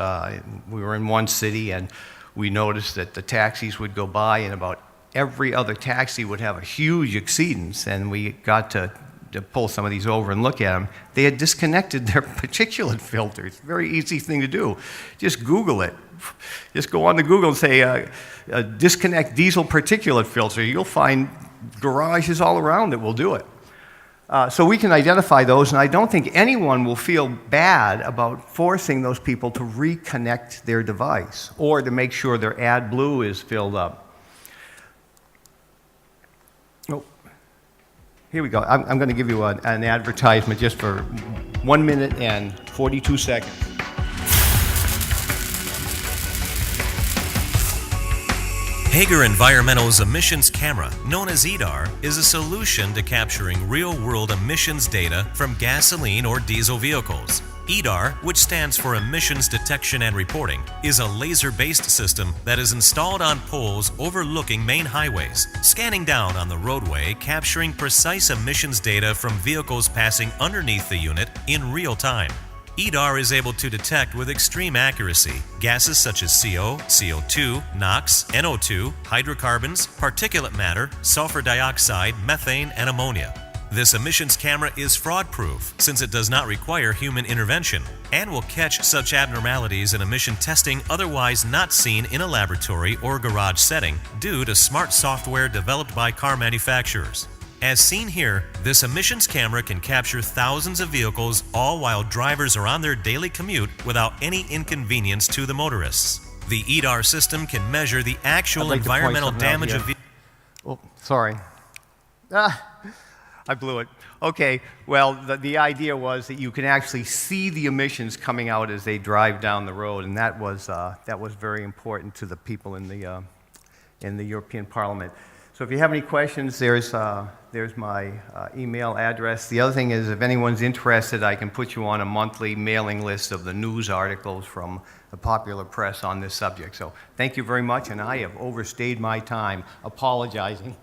We were in one city and we noticed that the taxis would go by and about every other taxi would have a huge exceedance, and we got to to pull some of these over and look at them, they had disconnected their particulate filters. Very easy thing to do. Just Google it. Just go on to Google and say, disconnect diesel particulate filter. You'll find garages all around that will do it. So we can identify those, and I don't think anyone will feel bad about forcing those people to reconnect their device or to make sure their AdBlue is filled up. Oh, here we go. I'm going to give you an advertisement just for 1 minute and 42 seconds. Hager Environmental's emissions camera, known as EDAR, is a solution to capturing real-world emissions data from gasoline or diesel vehicles. EDAR, which stands for Emissions Detection and Reporting, is a laser-based system that is installed on poles overlooking main highways, scanning down on the roadway, capturing precise emissions data from vehicles passing underneath the unit in real time. EDAR is able to detect with extreme accuracy gases such as CO, CO2, NOx, NO2, hydrocarbons, particulate matter, sulfur dioxide, methane, and ammonia. This emissions camera is fraud-proof since it does not require human intervention and will catch such abnormalities in emission testing otherwise not seen in a laboratory or garage setting due to smart software developed by car manufacturers. As seen here, this emissions camera can capture thousands of vehicles all while drivers are on their daily commute without any inconvenience to the motorists. The EDAR system can measure the actual environmental damage of vehicles. Oh, sorry. I blew it. Okay, well, the idea was that you can actually see the emissions coming out as they drive down the road, and that was very important to the people in the European Parliament. So if you have any questions, there's my email address. The other thing is, if anyone's interested, I can put you on a monthly mailing list of the news articles from the popular press on this subject. So thank you very much, and I have overstayed my time apologizing.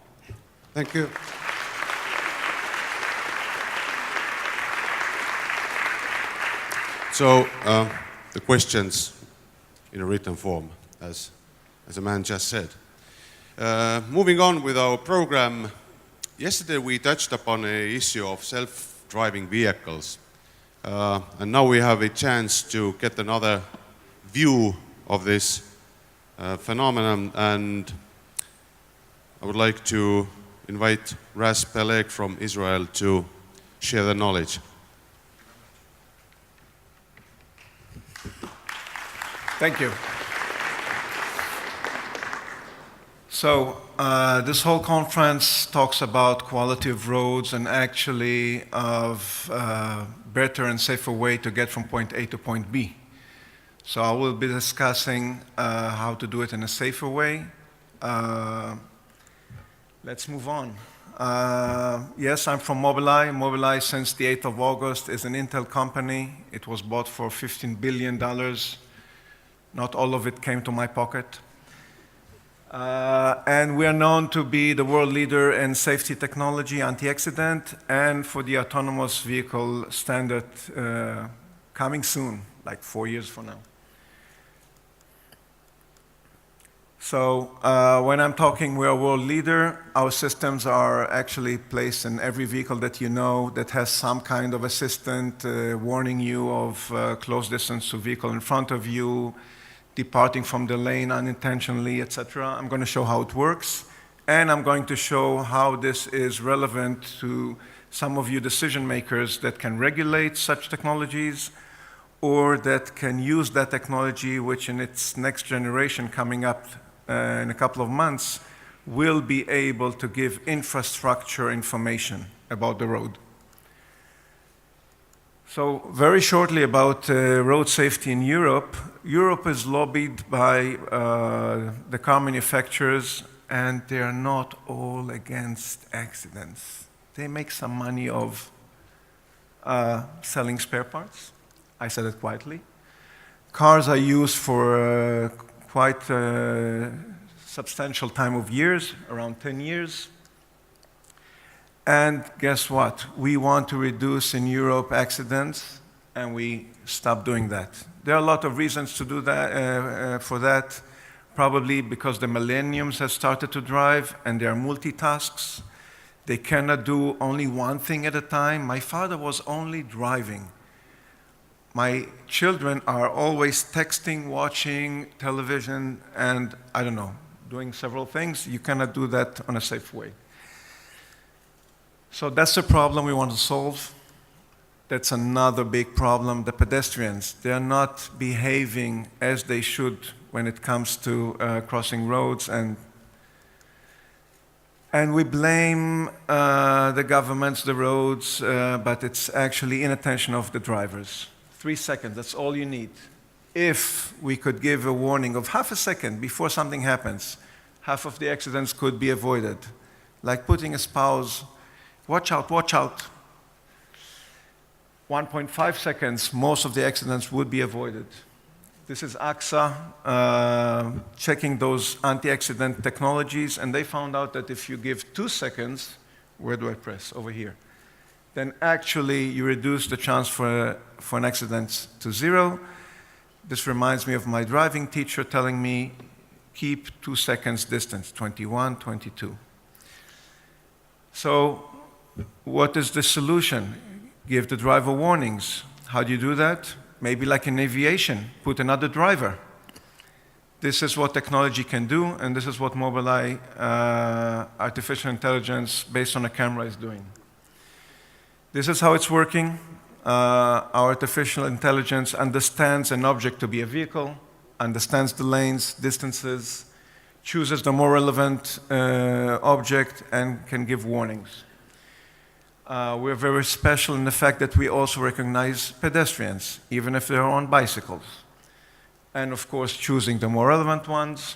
Thank you. So the questions in a written form, as a man just said. Moving on with our program, yesterday we touched upon an issue of self-driving vehicles. And now we have a chance to get another view of this phenomenon, and I would like to invite Ras Peleg from Israel to share the knowledge. Thank you. So this whole conference talks about quality of roads and actually of better and safer way to get from point A to point B. So I will be discussing how to do it in a safer way. Let's move on. Yes, I'm from Mobileye. Mobileye, since the 8th of August, is an Intel company. It was bought for $15 billion. Not all of it came to my pocket. And we are known to be the world leader in safety technology, anti-accident, and for the autonomous vehicle standard coming soon, like 4 years from now. So when I'm talking we're a world leader, our systems are actually placed in every vehicle that you know that has some kind of assistant warning you of close distance to vehicle in front of you, departing from the lane unintentionally, etc. I'm going to show how it works, and I'm going to show how this is relevant to some of you decision makers that can regulate such technologies or that can use that technology, which in its next generation coming up in a couple of months will be able to give infrastructure information about the road. So very shortly about road safety in Europe. Europe is lobbied by the car manufacturers, and they are not all against accidents. They make some money of selling spare parts. I said it quietly. Cars are used for quite a substantial time of years, around 10 years. And guess what? We want to reduce in Europe accidents, and we stop doing that. There are a lot of reasons to do that, for that, probably because the millenniums have started to drive, and there are multitasks. They cannot do only one thing at a time. My father was only driving. My children are always texting, watching television, and I don't know, doing several things. You cannot do that on a safe way. So that's the problem we want to solve. That's another big problem. The pedestrians, they are not behaving as they should when it comes to crossing roads, and we blame the governments, the roads, but it's actually inattention of the drivers. 3 seconds, that's all you need. If we could give a warning of half a second before something happens, half of the accidents could be avoided. Like putting a spouse, watch out, watch out. 1.5 seconds, most of the accidents would be avoided. This is AXA checking those anti-accident technologies, and they found out that if you give 2 seconds, where do I press? Over here. Then actually you reduce the chance for an accident to 0. This reminds me of my driving teacher telling me, keep 2 seconds distance, 21, 22. So what is the solution? Give the driver warnings. How do you do that? Maybe like in aviation, put another driver. This is what technology can do, and this is what Mobileye artificial intelligence based on a camera is doing. This is how it's working. Our artificial intelligence understands an object to be a vehicle, understands the lanes, distances, chooses the more relevant object, and can give warnings. We're very special in the fact that we also recognize pedestrians, even if they're on bicycles. And of course, choosing the more relevant ones.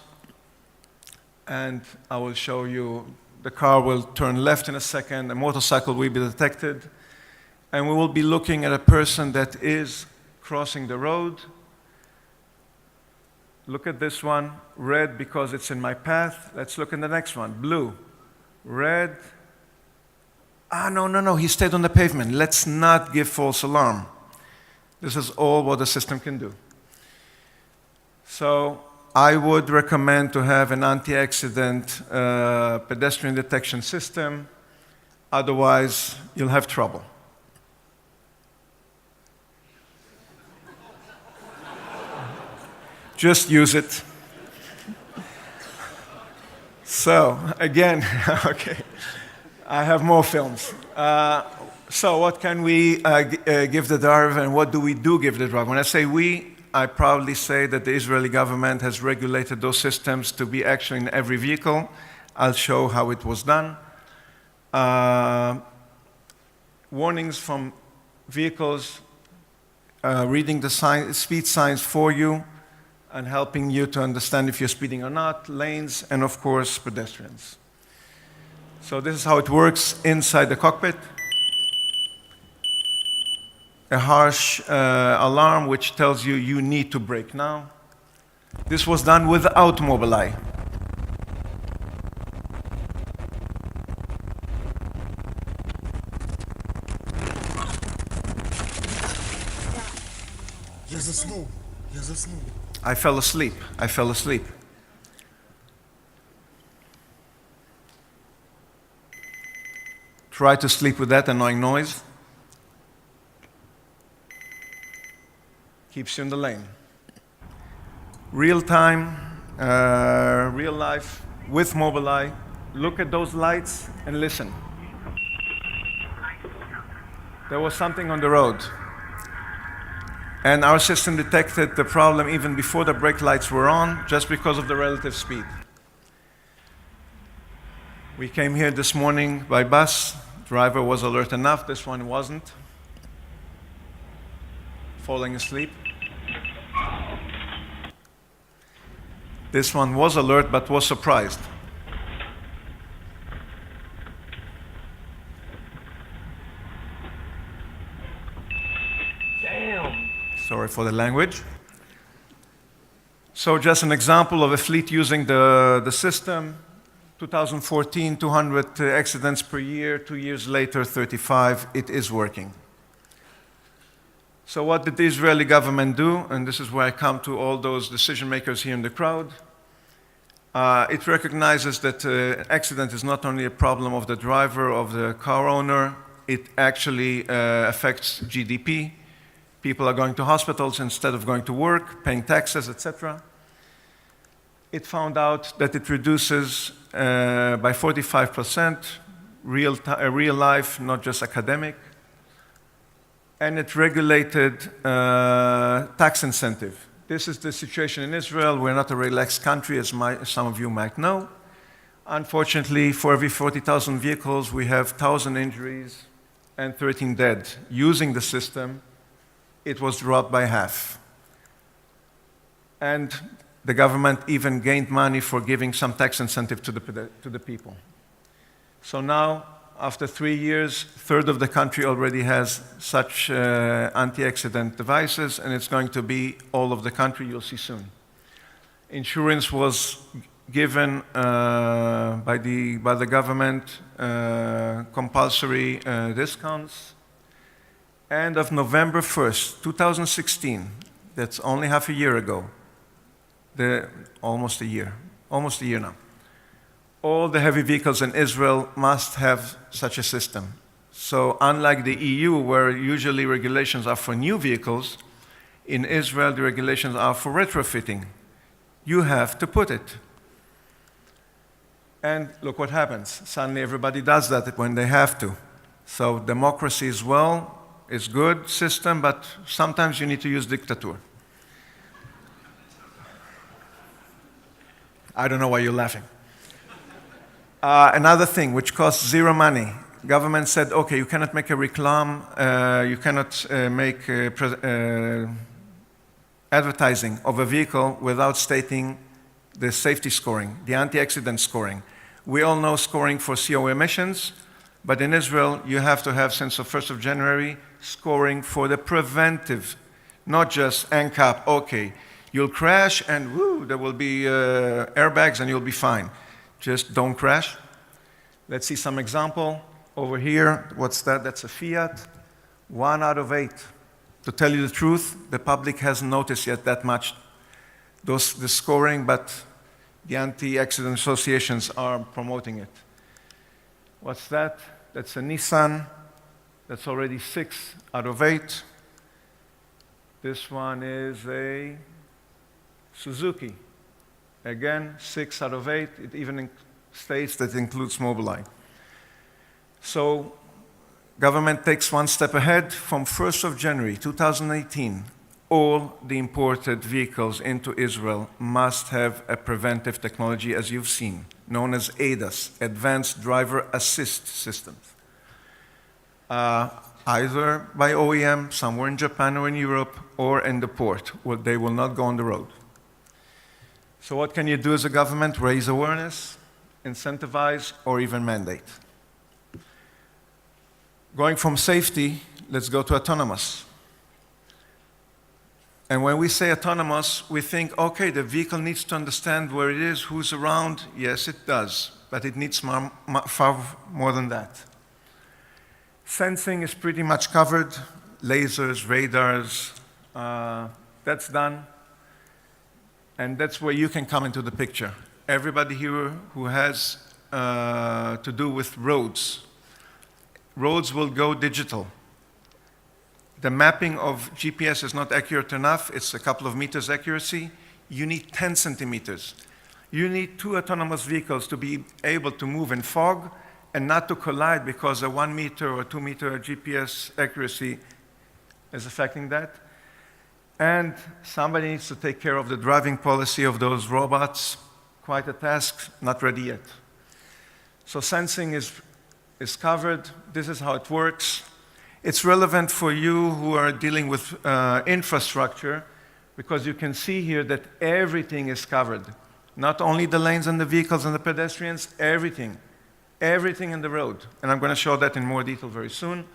And I will show you, the car will turn left in a second, a motorcycle will be detected, and we will be looking at a person that is crossing the road. Look at this one, red because it's in my path. Let's look at the next one, blue, red. No, he stayed on the pavement. Let's not give false alarm. This is all what the system can do. So I would recommend to have an anti-accident pedestrian detection system. Otherwise, you'll have trouble. Just use it. So, again, okay. I have more films. So what can we give the driver, and what do we give the driver? When I say we, I proudly say that the Israeli government has regulated those systems to be actually in every vehicle. I'll show how it was done. Warnings from vehicles, reading the speed signs for you, and helping you to understand if you're speeding or not, lanes, and of course, pedestrians. So this is how it works inside the cockpit. A harsh alarm which tells you you need to brake now. This was done without Mobileye. I fell asleep. Try to sleep with that annoying noise. Keeps you in the lane. Real time, real life, with Mobileye. Look at those lights and listen. There was something on the road. And our system detected the problem even before the brake lights were on, just because of the relative speed. We came here this morning by bus. Driver was alert enough, this one wasn't. Falling asleep. This one was alert but was surprised. Damn. Sorry for the language. So just an example of a fleet using the system. 2014, 200 accidents per year. 2 years later, 35. It is working. So what did the Israeli government do? And this is where I come to all those decision makers here in the crowd. It recognizes that accident is not only a problem of the driver, of the car owner, it actually affects GDP. People are going to hospitals instead of going to work, paying taxes, etc. It found out that it reduces by 45% real life, not just academic. And it regulated tax incentive. This is the situation in Israel. We're not a relaxed country, as some of you might know. Unfortunately, for every 40,000 vehicles, we have 1,000 injuries and 13 dead. Using the system, it was dropped by half. And the government even gained money for giving some tax incentive to the people. So now, after 3 years, a third of the country already has such anti-accident devices, and it's going to be all of the country, you'll see soon. Insurance was given by the government, compulsory discounts. And of November 1st, 2016, that's only half a year ago, almost a year now, all the heavy vehicles in Israel must have such a system. So unlike the EU, where usually regulations are for new vehicles, in Israel the regulations are for retrofitting. You have to put it. And look what happens. Suddenly everybody does that when they have to. So democracy is good system, but sometimes you need to use dictator. I don't know why you're laughing. Another thing which costs zero money. Government said, okay, you cannot make a reclam, you cannot make advertising of a vehicle without stating the safety scoring, the anti-accident scoring. We all know scoring for CO emissions, but in Israel you have to have, since the 1st of January, scoring for the preventive, not just NCAP, okay, you'll crash and woo, there will be airbags and you'll be fine. Just don't crash. Let's see some example. Over here, what's that? That's a Fiat. 1 out of 8. To tell you the truth, the public hasn't noticed yet that much the scoring, but the anti-accident associations are promoting it. What's that? That's a Nissan. That's already 6 out of 8. This one is a Suzuki. Again, 6 out of 8. It even states that it includes Mobileye. So, government takes one step ahead. From 1st of January 2018, all the imported vehicles into Israel must have a preventive technology, as you've seen, known as ADAS, Advanced Driver Assist Systems. Either by OEM, somewhere in Japan or in Europe, or in the port, where they will not go on the road. So what can you do as a government? Raise awareness, incentivize, or even mandate. Going from safety, let's go to autonomous. And when we say autonomous, we think, okay, the vehicle needs to understand where it is, who's around. Yes, it does, but it needs far more than that. Sensing is pretty much covered. Lasers, radars, that's done. And that's where you can come into the picture. Everybody here who has to do with roads will go digital. The mapping of GPS is not accurate enough. It's a couple of meters accuracy. You need 10 centimeters. You need 2 autonomous vehicles to be able to move in fog and not to collide because a 1 meter or 2 meter GPS accuracy is affecting that. And somebody needs to take care of the driving policy of those robots. Quite a task, not ready yet. So sensing is covered. This is how it works. It's relevant for you who are dealing with infrastructure because you can see here that everything is covered. Not only the lanes and the vehicles and the pedestrians, everything. Everything in the road. And I'm going to show that in more detail very soon.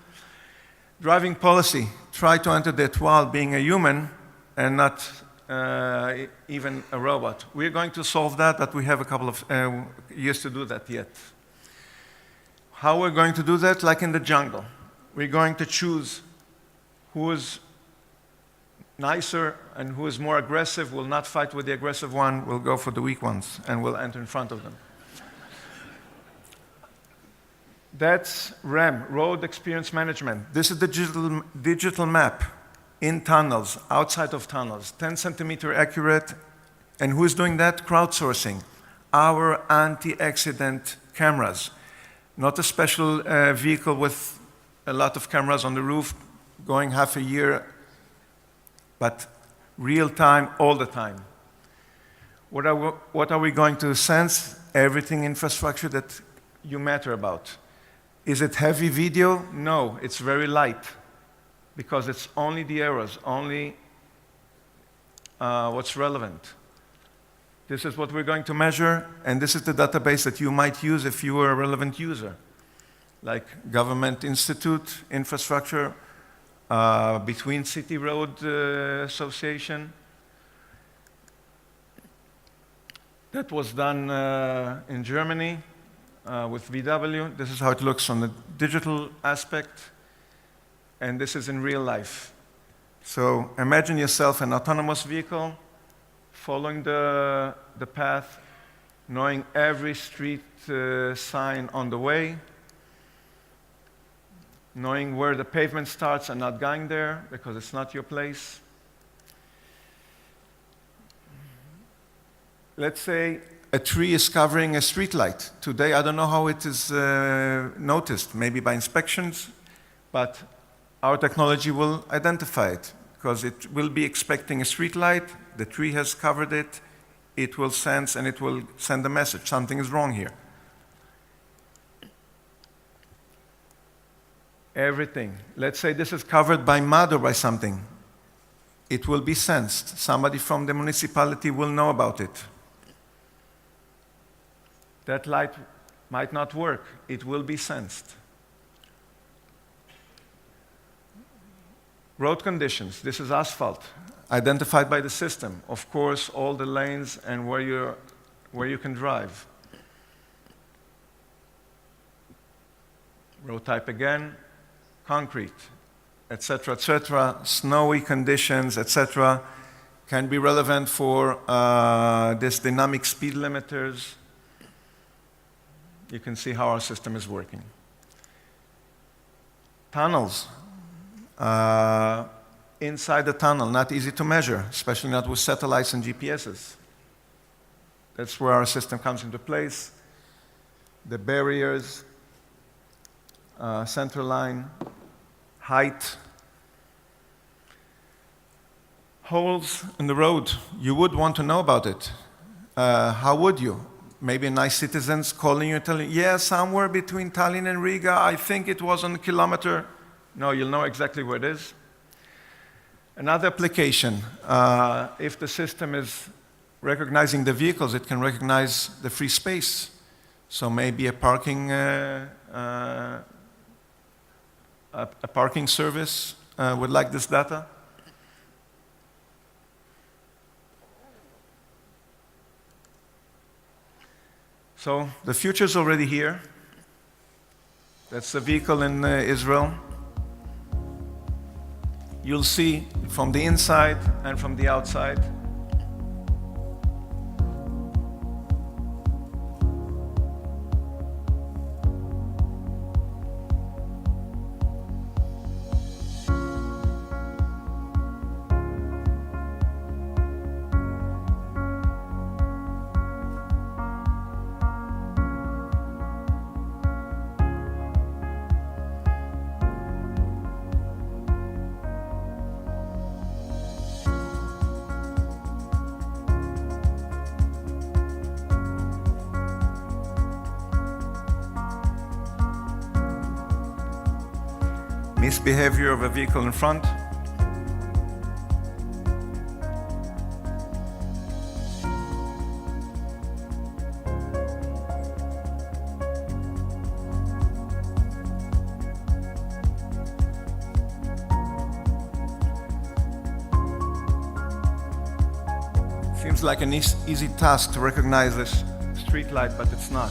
Driving policy. Try to enter that while being a human and not even a robot. We're going to solve that, but we have a couple of years to do that yet. How we're going to do that? Like in the jungle. We're going to choose who's nicer and who is more aggressive will not fight with the aggressive one, will go for the weak ones and will enter in front of them. That's REM, Road Experience Management. This is the digital map in tunnels, outside of tunnels, 10 centimeter accurate. And who is doing that? Crowdsourcing. Our anti-accident cameras. Not a special vehicle with a lot of cameras on the roof going half a year, but real time, all the time. What are we going to sense? Everything infrastructure that you matter about. Is it heavy video? No, it's very light, because it's only the errors, only what's relevant. This is what we're going to measure, and this is the database that you might use if you were a relevant user, like Government Institute, infrastructure, between City Road Association. That was done in Germany with VW. This is how it looks on the digital aspect, and this is in real life. So imagine yourself an autonomous vehicle, following the path, knowing every street sign on the way, knowing where the pavement starts and not going there because it's not your place. Let's say a tree is covering a street light. Today, I don't know how it is noticed, maybe by inspections, but our technology will identify it because it will be expecting a street light. The tree has covered it. It will sense and it will send a message. Something is wrong here. Everything. Let's say this is covered by mud or by something. It will be sensed. Somebody from the municipality will know about it. That light might not work. It will be sensed. Road conditions. This is asphalt, identified by the system. Of course, all the lanes and where you can drive. Road type again, concrete, etc., etc. Snowy conditions, etc., can be relevant for this dynamic speed limiters. You can see how our system is working. Tunnels. Inside the tunnel, not easy to measure, especially not with satellites and GPSs. That's where our system comes into place. The barriers, center line, height. Holes in the road, you would want to know about it. How would you? Maybe nice citizens calling you, telling you, yeah, somewhere between Tallinn and Riga, I think it was on a kilometer. No, you'll know exactly where it is. Another application, if the system is recognizing the vehicles, it can recognize the free space. So maybe a parking service would like this data. So the future is already here. That's the vehicle in Israel. You'll see from the inside and from the outside. Misbehavior of a vehicle in front. Seems like an easy task to recognize this street light, but it's not.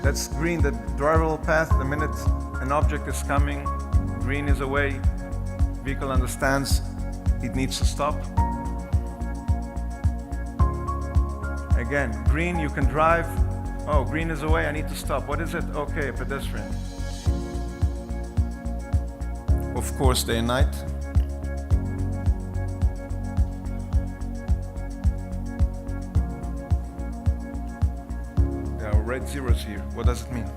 That's green, the drivable path. The minute an object is coming, green is away, vehicle understands it needs to stop. Again, green, you can drive. Oh, green is away, I need to stop. What is it? Okay, a pedestrian. Of course, day and night. There are red zeros here. What does it mean?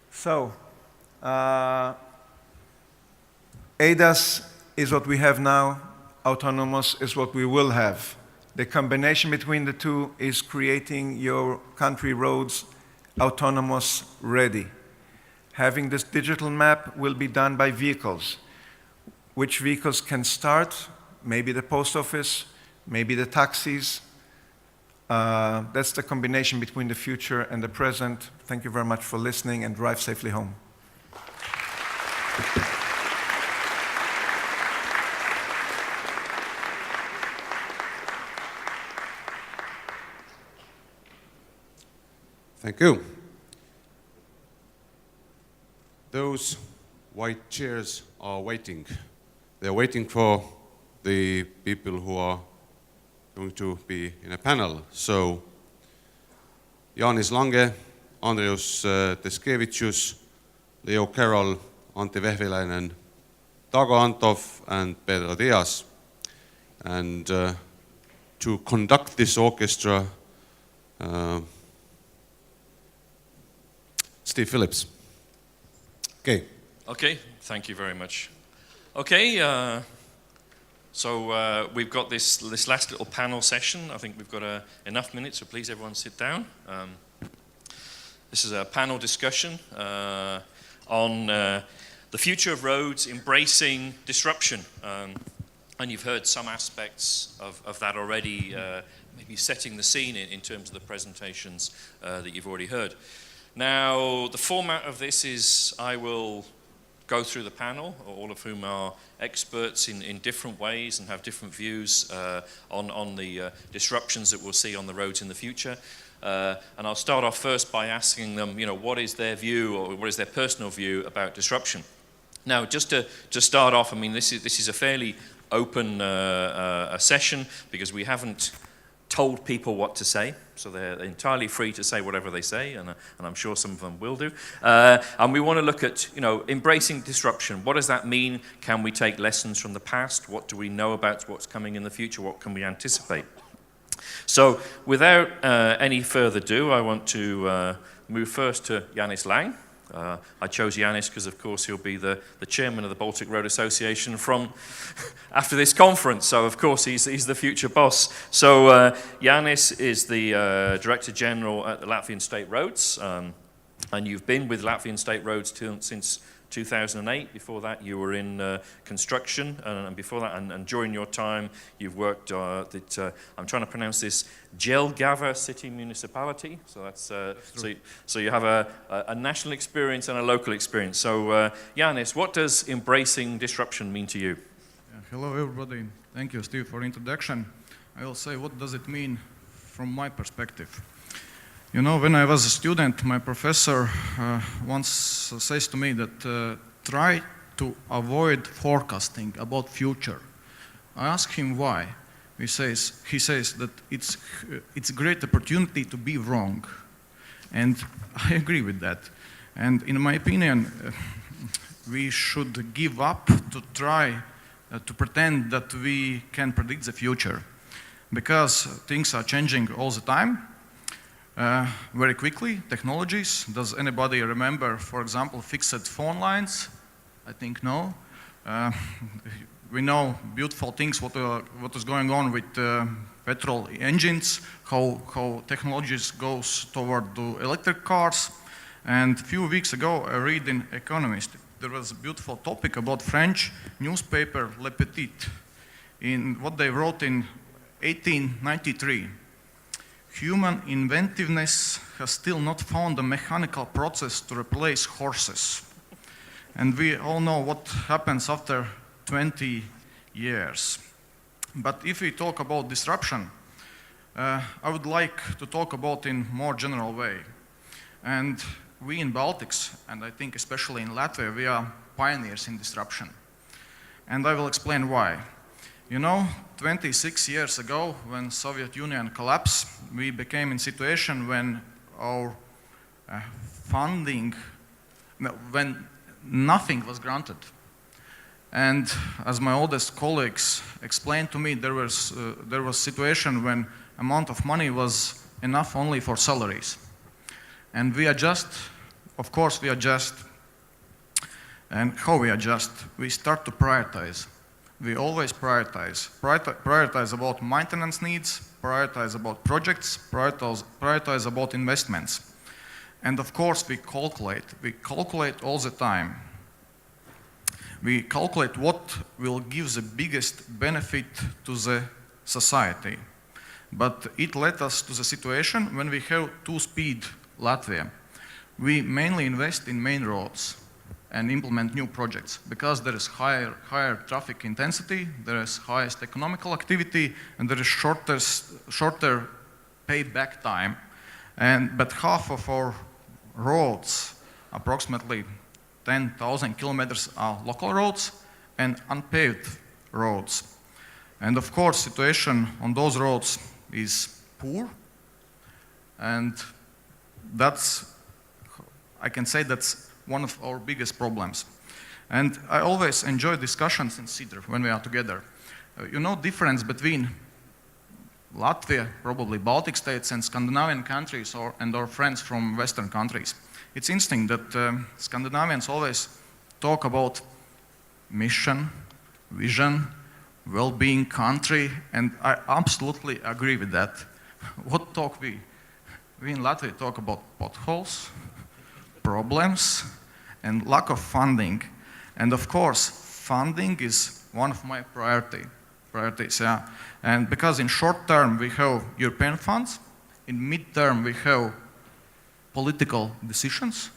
So, ADAS is what we have now. Autonomous is what we will have. The combination between the two is creating your country roads autonomous ready. Having this digital map will be done by vehicles. Which vehicles can start? Maybe the post office, maybe the taxis. That's the combination between the future and the present. Thank you very much for listening, and drive safely home. Thank you. Those white chairs are waiting. They're waiting for the people who are going to be in a panel. So, Jaanis Lange, Andrius Teskevicius, Leo Carroll, Antti Vehviläinen, Tago Antov, and Pedro Diaz. And to conduct this orchestra, Steve Phillips. Okay. Okay, thank you very much. Okay, so we've got this last little panel session. I think we've got enough minutes, so please everyone sit down. This is a panel discussion on the future of roads embracing disruption. And you've heard some aspects of that already, maybe setting the scene in terms of the presentations that you've already heard. Now, the format of this is I will go through the panel, all of whom are experts in different ways and have different views on the disruptions that we'll see on the roads in the future. And I'll start off first by asking them, what is their view or what is their personal view about disruption? Now, just to start off, I mean, this is a fairly open a session because we haven't told people what to say, so they're entirely free to say whatever they say, and I'm sure some of them will do. And we want to look at, embracing disruption. What does that mean? Can we take lessons from the past? What do we know about what's coming in the future? What can we anticipate? So, without any further ado, I want to move first to Jaanis Lang. I chose Jaanis because, of course, he'll be the chairman of the Baltic Road Association from after this conference. So, of course, he's the future boss. So, Jaanis is the Director General at the Latvian State Roads, and you've been with Latvian State Roads since 2008. Before that, you were in construction, and before that, and during your time, you've worked at, I'm trying to pronounce this, Jelgava City Municipality. So that's so you have a national experience and a local experience. So, Jaanis, what does embracing disruption mean to you? Hello, everybody. Thank you, Steve, for introduction. I will say, what does it mean from my perspective? When I was a student, my professor once says to me that try to avoid forecasting about future. I ask him why. He says that it's a great opportunity to be wrong. And I agree with that. And in my opinion, we should give up to try to pretend that we can predict the future. Because things are changing all the time. Very quickly, technologies. Does anybody remember, for example, fixed phone lines? I think no. We know beautiful things, what is going on with petrol engines, how technologies goes toward the electric cars. And a few weeks ago, I read in Economist, there was a beautiful topic about French newspaper Le Petit, in what they wrote in 1893. Human inventiveness has still not found a mechanical process to replace horses. And we all know what happens after 20 years. But if we talk about disruption, I would like to talk about in more general way. And we in Baltics, and I think especially in Latvia, we are pioneers in disruption. And I will explain why. You know, 26 years ago, when Soviet Union collapsed, we became in situation when our funding, when nothing was granted. And as my oldest colleagues explained to me, there was situation when amount of money was enough only for salaries. And we adjust, of course we adjust. And how we adjust? We start to prioritize. We always prioritize. Prioritize about maintenance needs, prioritize about projects, prioritize about investments. And of course we calculate. We calculate all the time. We calculate what will give the biggest benefit to the society. But it led us to the situation when we have two-speed Latvia. We mainly invest in main roads and implement new projects because there is higher traffic intensity, there is highest economical activity, and there is shorter payback time. But half of our roads, approximately 10,000 kilometers, are local roads and unpaved roads. And of course, situation on those roads is poor, and I can say that's one of our biggest problems. And I always enjoy discussions in CIDR when we are together. You know, difference between Latvia, probably Baltic states, and Scandinavian countries and our friends from Western countries. It's interesting that Scandinavians always talk about mission, vision, well-being country, and I absolutely agree with that. What talk we? We in Latvia talk about potholes, problems, and lack of funding. And of course, funding is one of my priorities, yeah. And because in short term we have European funds, in mid-term we have political decisions,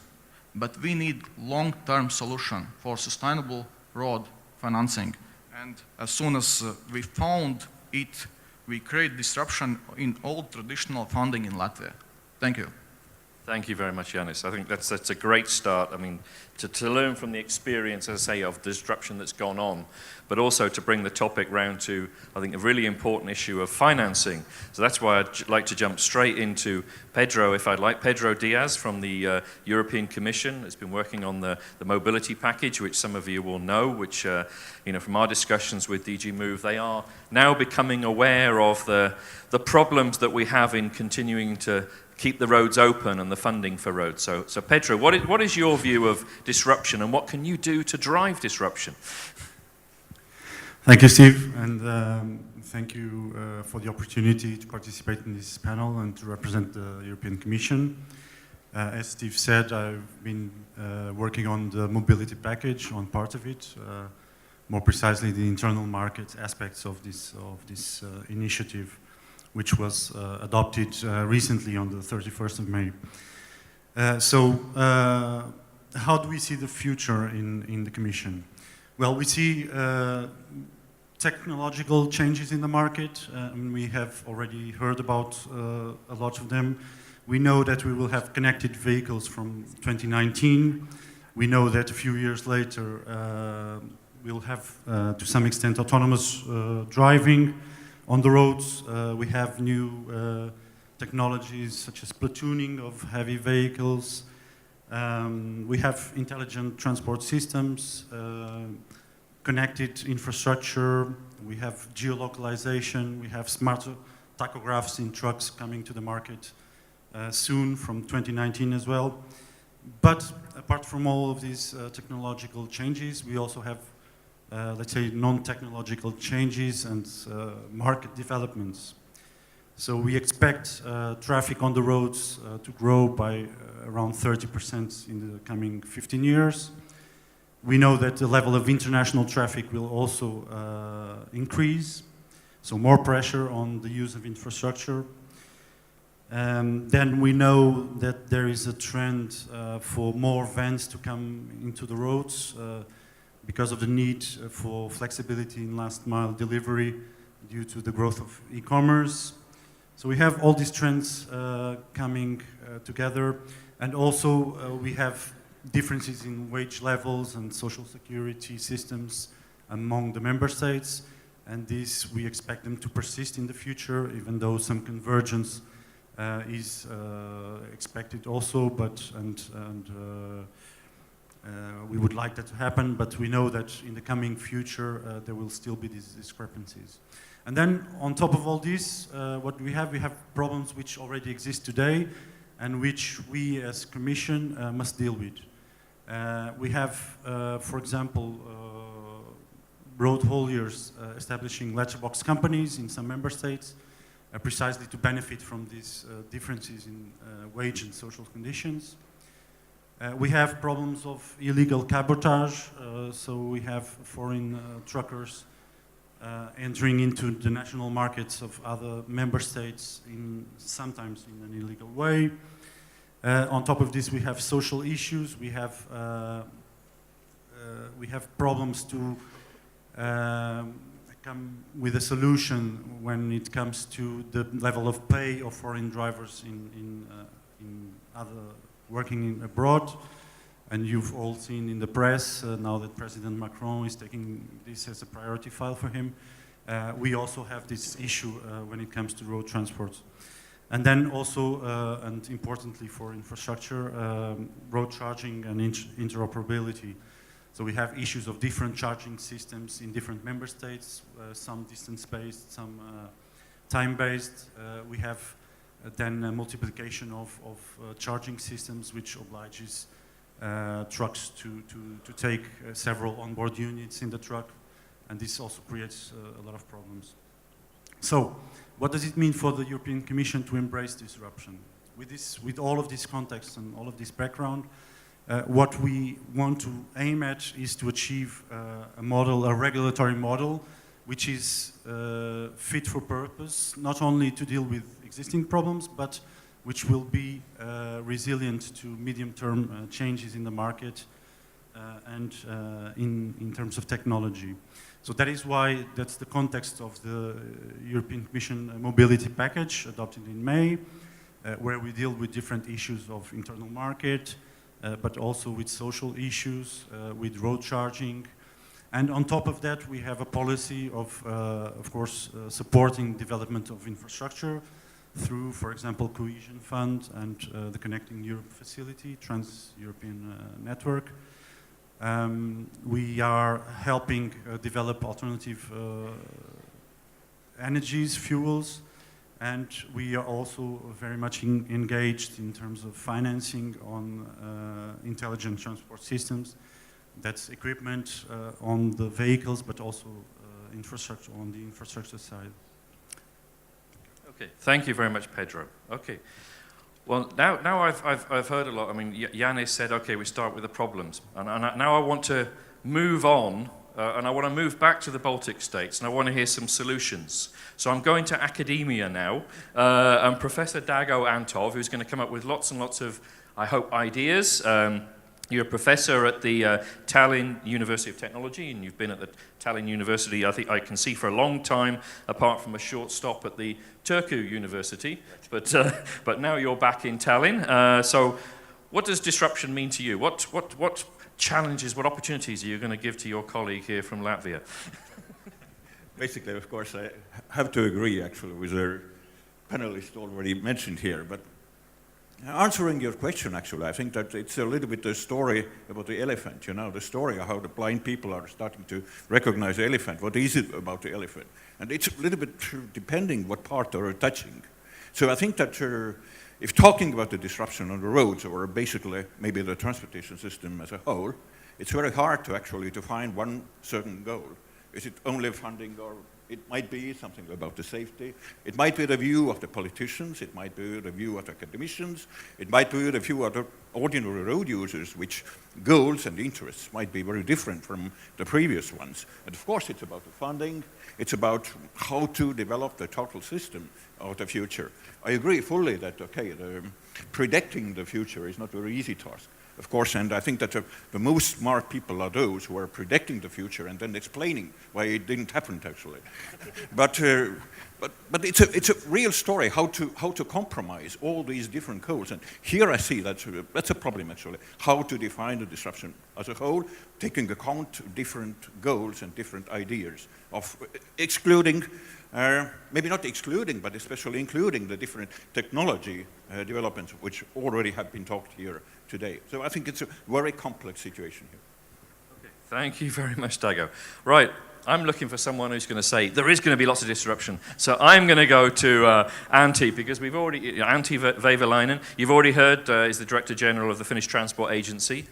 but we need long-term solution for sustainable road financing. And as soon as we found it, we create disruption in all traditional funding in Latvia. Thank you. Thank you very much, Yanis. I think that's a great start. I mean, to learn from the experience, as I say, of disruption that's gone on, but also to bring the topic round to, I think, a really important issue of financing. So that's why I'd like to jump straight into Pedro, if I'd like. Pedro Diaz from the European Commission has been working on the mobility package, which some of you will know, which, from our discussions with DG Move, they are now becoming aware of the problems that we have in continuing to keep the roads open and the funding for roads. So Pedro, what is your view of disruption, and what can you do to drive disruption? Thank you, Steve, and thank you for the opportunity to participate in this panel and to represent the European Commission. As Steve said, I've been working on the mobility package, on part of it, more precisely the internal market aspects of this initiative, which was adopted recently on the 31st of May. How do we see the future in the Commission? Well, we see technological changes in the market, and we have already heard about a lot of them. We know that we will have connected vehicles from 2019. We know that a few years later we'll have, to some extent, autonomous driving on the roads. We have new technologies such as platooning of heavy vehicles. We have intelligent transport systems, connected infrastructure. We have geolocalization. We have smart tachographs in trucks coming to the market soon from 2019 as well. But apart from all of these technological changes, we also have let's say, non-technological changes and market developments. So we expect traffic on the roads to grow by around 30% in the coming 15 years. We know that the level of international traffic will also increase, so more pressure on the use of infrastructure. Then we know that there is a trend for more vans to come into the roads because of the need for flexibility in last mile delivery due to the growth of e-commerce. So we have all these trends coming together, and also we have differences in wage levels and social security systems among the member states, and this we expect them to persist in the future, even though some convergence is expected also, we would like that to happen, but we know that in the coming future there will still be these discrepancies. And then on top of all this, what we have problems which already exist today and which we as Commission must deal with. We have, for example, road hauliers establishing letterbox companies in some member states, precisely to benefit from these differences in wage and social conditions. We have problems of illegal cabotage, so we have foreign truckers entering into the national markets of other member states, sometimes in an illegal way. On top of this, we have social issues. We have problems to come with a solution when it comes to the level of pay of foreign drivers in other working abroad. And you've all seen in the press now that President Macron is taking this as a priority file for him. We also have this issue when it comes to road transport. And then also, and importantly for infrastructure, road charging and interoperability. So we have issues of different charging systems in different member states, some distance-based, some time-based. We have then a multiplication of charging systems, which obliges trucks to take several onboard units in the truck, and this also creates a lot of problems. So, what does it mean for the European Commission to embrace disruption? With all of this context and all of this background, what we want to aim at is to achieve a regulatory model, which is fit for purpose, not only to deal with existing problems, but which will be resilient to medium-term changes in the market and in terms of technology. So that is why that's the context of the European Commission mobility package adopted in May, where we deal with different issues of internal market, but also with social issues, with road charging. And on top of that, we have a policy of course, supporting development of infrastructure through, for example, Cohesion Fund and the Connecting Europe facility, Trans-European Network. We are helping develop alternative energies, fuels, and we are also very much engaged in terms of financing on intelligent transport systems. That's equipment on the vehicles, but also infrastructure on the infrastructure side. Okay, thank you very much, Pedro. Okay, well, now I've heard a lot. I mean, Yanis said, okay, we start with the problems. And now I want to move on, and I want to move back to the Baltic states, and I want to hear some solutions. So I'm going to academia now, and Professor Dago Antov, who's going to come up with lots and lots of, I hope, ideas. You're a professor at the Tallinn University of Technology, and you've been at the Tallinn University, I think I can see, for a long time, apart from a short stop at the Turku University. But now you're back in Tallinn. So what does disruption mean to you? What challenges, what opportunities are you going to give to your colleague here from Latvia? Basically, of course, I have to agree, actually, with the panelist already mentioned here. But answering your question, actually, I think that it's a little bit the story about the elephant, you know, the story of how the blind people are starting to recognize the elephant. What is it about the elephant? And it's a little bit depending what part they're touching. So I think that if talking about the disruption on the roads, or basically maybe the transportation system as a whole, it's very hard to actually to find one certain goal. Is it only funding, or it might be something about the safety. It might be the view of the politicians. It might be the view of the academicians. It might be the view of the ordinary road users, which goals and interests might be very different from the previous ones. And of course, it's about the funding. It's about how to develop the total system of the future. I agree fully that, okay, predicting the future is not a very easy task. Of course, and I think that the most smart people are those who are predicting the future and then explaining why it didn't happen, actually. But But it's a real story how to compromise all these different goals. And here I see that's a problem actually. How to define the disruption as a whole, taking account of different goals and different ideas of excluding, maybe not excluding, but especially including the different technology developments which already have been talked here today. So I think it's a very complex situation here. Okay. Thank you very much, Dago. Right. I'm looking for someone who's going to say there is going to be lots of disruption. So I'm going to go to Antti, because we've already, Antti Veivalainen, you've already heard, is the Director General of the Finnish Transport Agency,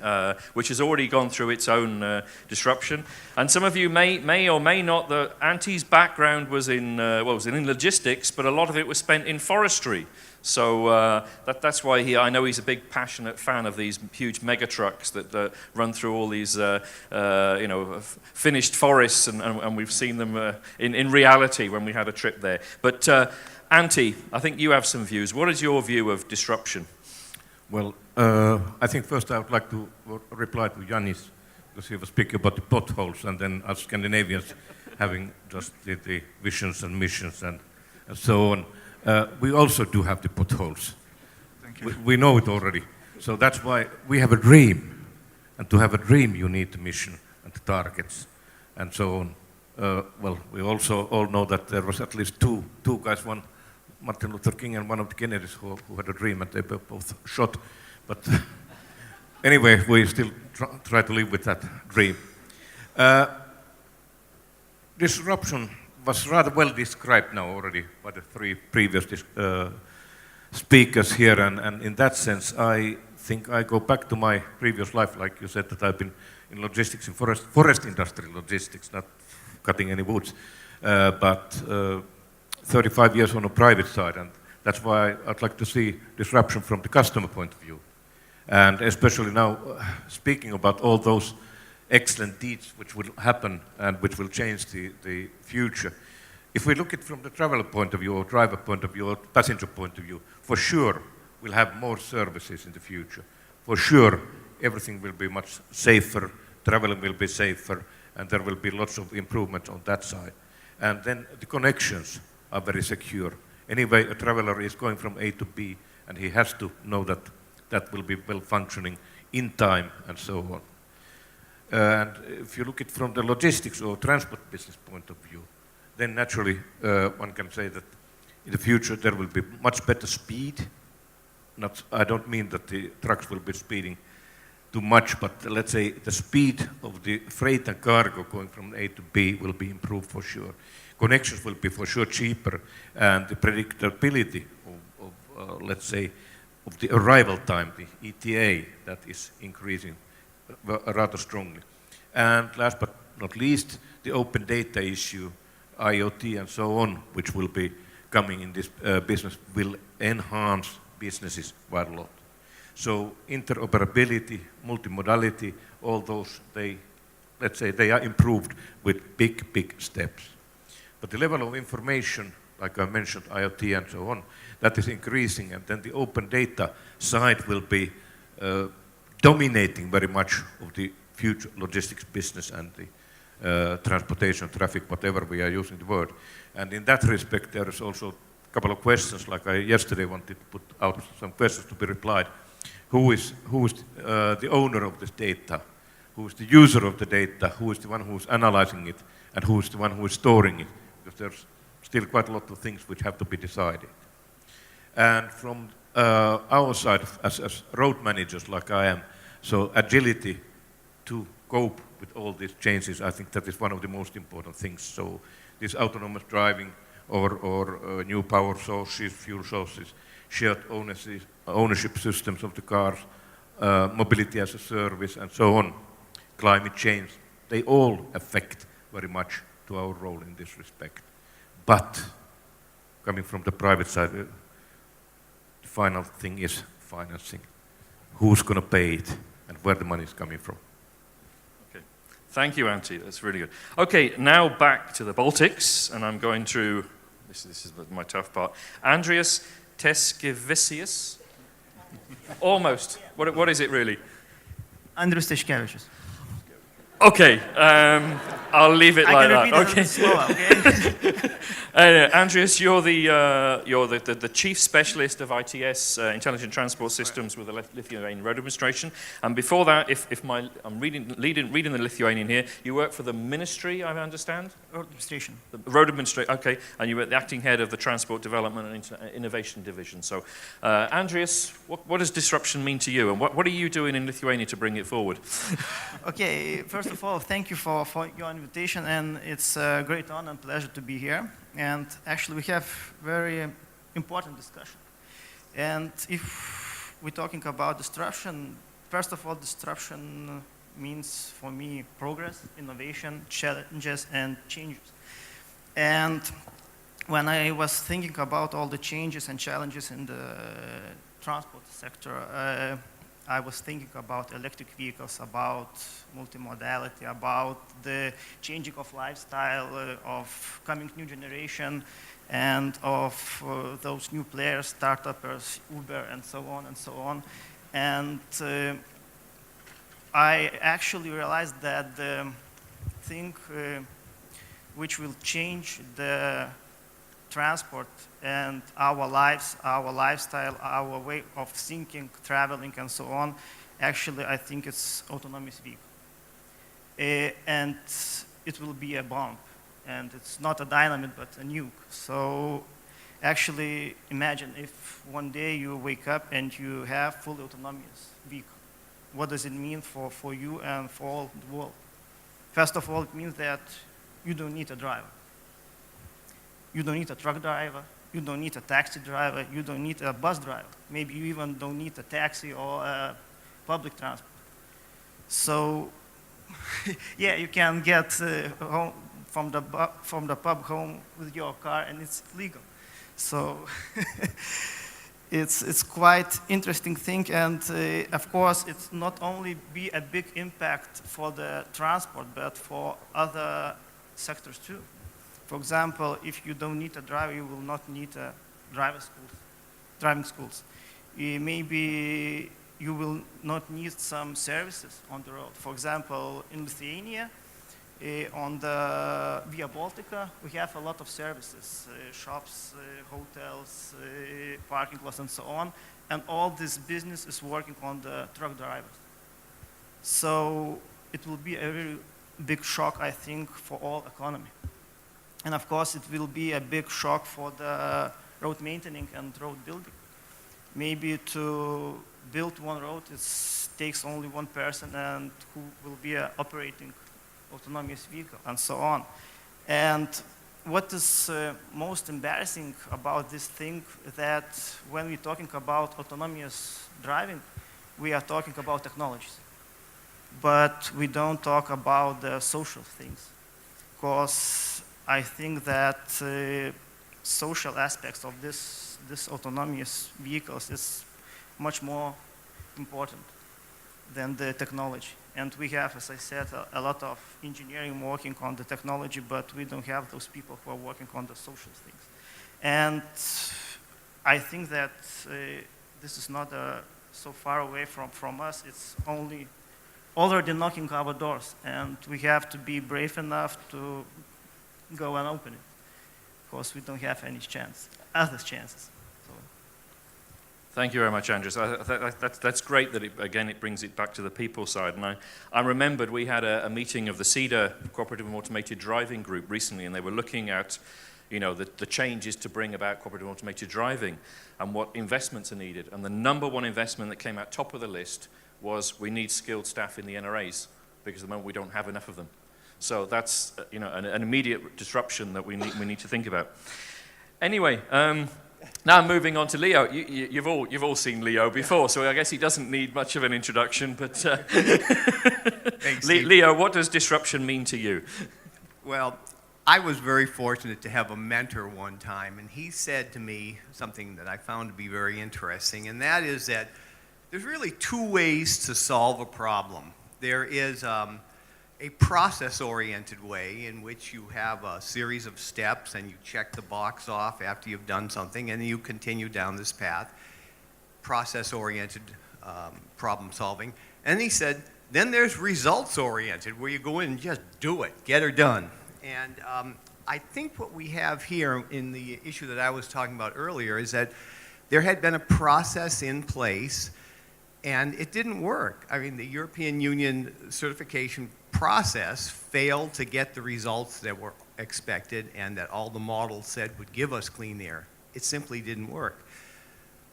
which has already gone through its own disruption. And some of you may or may not, Antti's background was in logistics, but a lot of it was spent in forestry. So that's why I know he's a big, passionate fan of these huge mega trucks that run through all these, finished forests, and we've seen them in reality when we had a trip there. But Antti, I think you have some views. What is your view of disruption? Well, I think first I would like to reply to Yannis, because he was speaking about the potholes, and then us Scandinavians having just the visions and missions and so on. We also do have the potholes. Thank you. We know it already. So that's why we have a dream. And to have a dream, you need the mission and the targets and so on. Well, we also all know that there was at least two guys, one Martin Luther King and one of the Kennedys who had a dream, and they were both shot. But anyway, we still try to live with that dream. Disruption was rather well described now already by the three previous speakers here, and in that sense I think I go back to my previous life, like you said, that I've been in logistics, in forest industry logistics, not cutting any woods, but 35 years on the private side, and that's why I'd like to see disruption from the customer point of view. And especially now, speaking about all those excellent deeds which will happen and which will change the future. If we look at it from the traveler point of view, or driver point of view, or passenger point of view, for sure we'll have more services in the future. For sure everything will be much safer, traveling will be safer, and there will be lots of improvements on that side. And then the connections are very secure. Anyway, a traveler is going from A to B, and he has to know that that will be well functioning in time and so on. And if you look at it from the logistics or transport business point of view, then naturally one can say that in the future there will be much better speed. I don't mean that the trucks will be speeding too much, but let's say the speed of the freight and cargo going from A to B will be improved for sure. Connections will be for sure cheaper, and the predictability of let's say, of the arrival time, the ETA, that is increasing rather strongly. And last but not least, the open data issue, IoT and so on, which will be coming in this business, will enhance businesses quite a lot. So interoperability, multimodality, all those, let's say they are improved with big steps. But the level of information, like I mentioned, IoT and so on, that is increasing, and then the open data side will be dominating very much of the future logistics business and the transportation, traffic, whatever we are using the word. And in that respect, there is also a couple of questions, like I yesterday wanted to put out some questions to be replied. Who is the owner of this data? Who is the user of the data? Who is the one who is analyzing it? And who is the one who is storing it? Because there's still quite a lot of things which have to be decided. And from our side, as road managers like I am, so agility to cope with all these changes, I think that is one of the most important things. So this autonomous driving or new power sources, fuel sources, shared ownership systems of the cars, mobility as a service and so on, climate change, they all affect very much to our role in this respect. But coming from the private side, the final thing is financing. Who's going to pay it and where the money is coming from? Okay, thank you, Antti. That's really good. Okay, now back to the Baltics, and I'm going through. This is my tough part. Andrius Teskevicius. Almost. What is it really? Andrius Teskevicius. Okay, I'll leave it like that. Okay. Slower, okay? Andreas, you're the chief specialist of ITS, Intelligent Transport Systems, with the Lithuanian Road Administration. And before that, I'm reading the Lithuanian here, you work for the Ministry, I understand? Road Administration. The Road Administration, okay. And you were the acting head of the Transport Development and Innovation Division. So, Andreas, what does disruption mean to you? And what are you doing in Lithuania to bring it forward? Okay, first of all, thank you for your invitation, and it's a great honor and pleasure to be here. And actually, we have very important discussion. And if we're talking about disruption, first of all, disruption means for me progress, innovation, challenges, and changes. And when I was thinking about all the changes and challenges in the transport sector, I was thinking about electric vehicles, about multimodality, about the changing of lifestyle of coming new generation, and of those new players, startups, Uber, and so on and so on. And I actually realized that the thing which will change the transport and our lives, our lifestyle, our way of thinking, traveling, and so on, actually, I think it's autonomous vehicle. And it will be a bomb. And it's not a dynamite, but a nuke. So actually, imagine if one day you wake up and you have fully autonomous vehicle. What does it mean for you and for all the world? First of all, it means that you don't need a driver. You don't need a truck driver, you don't need a taxi driver, you don't need a bus driver. Maybe you even don't need a taxi or a public transport. So, yeah, you can get home from the pub home with your car, and it's legal. So, it's quite interesting thing, and of course, it's not only be a big impact for the transport, but for other sectors too. For example, if you don't need a driver, you will not need a driving schools. Maybe you will not need some services on the road. For example, in Lithuania, on the Via Baltica, we have a lot of services, shops, hotels, parking lots, and so on. And all this business is working on the truck drivers. So it will be a very big shock, I think, for all economy. And of course, it will be a big shock for the road maintenance and road building. Maybe to build one road, it takes only one person and who will be operating autonomous vehicle and so on. And what is most embarrassing about this thing that when we're talking about autonomous driving, we are talking about technologies. But we don't talk about the social things. Because I think that social aspects of this autonomous vehicles is much more important than the technology. And we have, as I said, a lot of engineering working on the technology, but we don't have those people who are working on the social things. And I think that this is not so far away from us. It's only already knocking our doors, and we have to be brave enough to go and open it, because we don't have any other chances. So. Thank you very much, Andreas. That's great that, it brings it back to the people side. And I remembered we had a meeting of the CEDA, Cooperative and Automated Driving Group, recently, and they were looking at the changes to bring about cooperative automated driving and what investments are needed. And the number one investment that came out top of the list was we need skilled staff in the NRAs, because at the moment we don't have enough of them. So that's an immediate disruption that we need to think about. Anyway, now moving on to Leo. You've all seen Leo before, so I guess he doesn't need much of an introduction. But Thanks, Leo, what does disruption mean to you? Well, I was very fortunate to have a mentor one time, and he said to me something that I found to be very interesting, and that is that there's really two ways to solve a problem. There is a process-oriented way in which you have a series of steps and you check the box off after you've done something, and you continue down this path, process-oriented problem solving. And he said, then there's results-oriented, where you go in and just do it, get her done. And I think what we have here in the issue that I was talking about earlier is that there had been a process in place and it didn't work. I mean, the European Union certification process failed to get the results that were expected and that all the models said would give us clean air. It simply didn't work.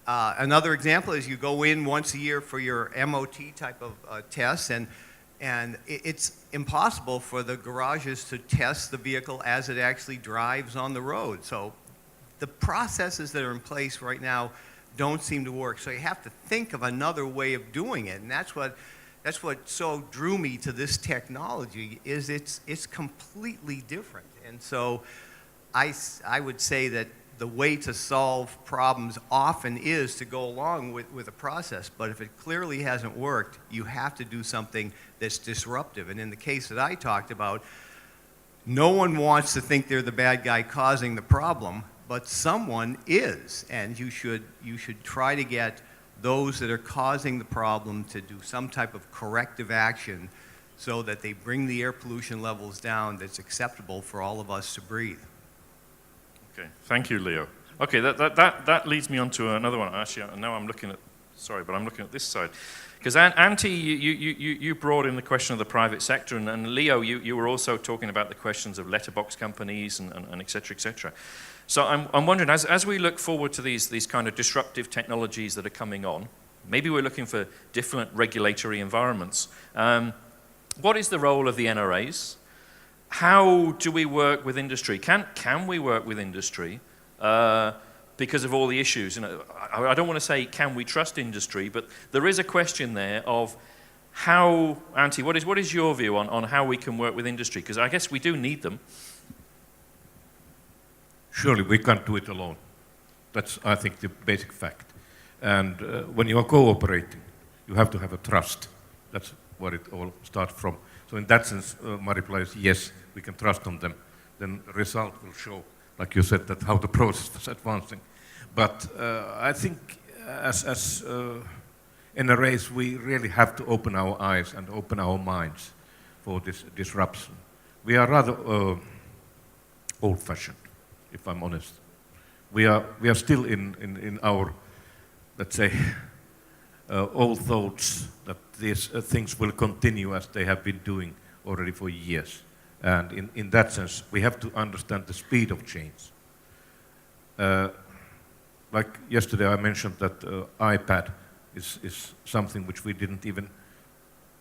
Another example is you go in once a year for your MOT type of tests, and it's impossible for the garages to test the vehicle as it actually drives on the road. So the processes that are in place right now don't seem to work. So you have to think of another way of doing it, and that's what so drew me to this technology. Is it's completely different, and so I would say that the way to solve problems often is to go along with a process, but if it clearly hasn't worked, you have to do something that's disruptive. And in the case that I talked about, no one wants to think they're the bad guy causing the problem, but someone is, and you should try to get those that are causing the problem to do some type of corrective action so that they bring the air pollution levels down that's acceptable for all of us to breathe. Okay, thank you, Leo. Okay, that leads me on to another one. Actually, now I'm looking at, sorry, but I'm looking at this side. Because Antti, you brought in the question of the private sector, and Leo, you were also talking about the questions of letterbox companies and et cetera, et cetera. So I'm wondering, as we look forward to these kind of disruptive technologies that are coming on, maybe we're looking for different regulatory environments. What is the role of the NRAs? How do we work with industry? Can we work with industry because of all the issues? You know, I don't want to say can we trust industry, but there is a question there of how, Antti, what is your view on how we can work with industry? Because I guess we do need them. Surely we can't do it alone. That's, I think, the basic fact. And when you are cooperating, you have to have a trust. That's where it all starts from. So in that sense, my reply is yes, we can trust on them. Then the result will show, like you said, that how the process is advancing. But I think as NRAs, we really have to open our eyes and open our minds for this disruption. We are rather old-fashioned, if I'm honest. We are still in our, let's say, old thoughts that these things will continue as they have been doing already for years. And in that sense, we have to understand the speed of change. Like yesterday I mentioned that iPad is something which we didn't even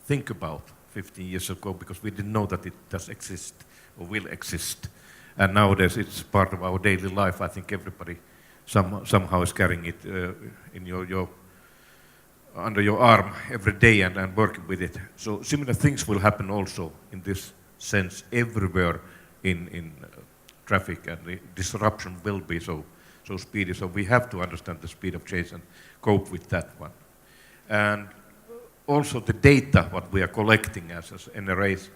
think about 15 years ago because we didn't know that it does exist or will exist. And nowadays it's part of our daily life. I think everybody somehow is carrying it in under your arm every day and working with it. So similar things will happen also in this sense everywhere in traffic, and the disruption will be so speedy. So we have to understand the speed of change and cope with that one. And also the data what we are collecting as NRAs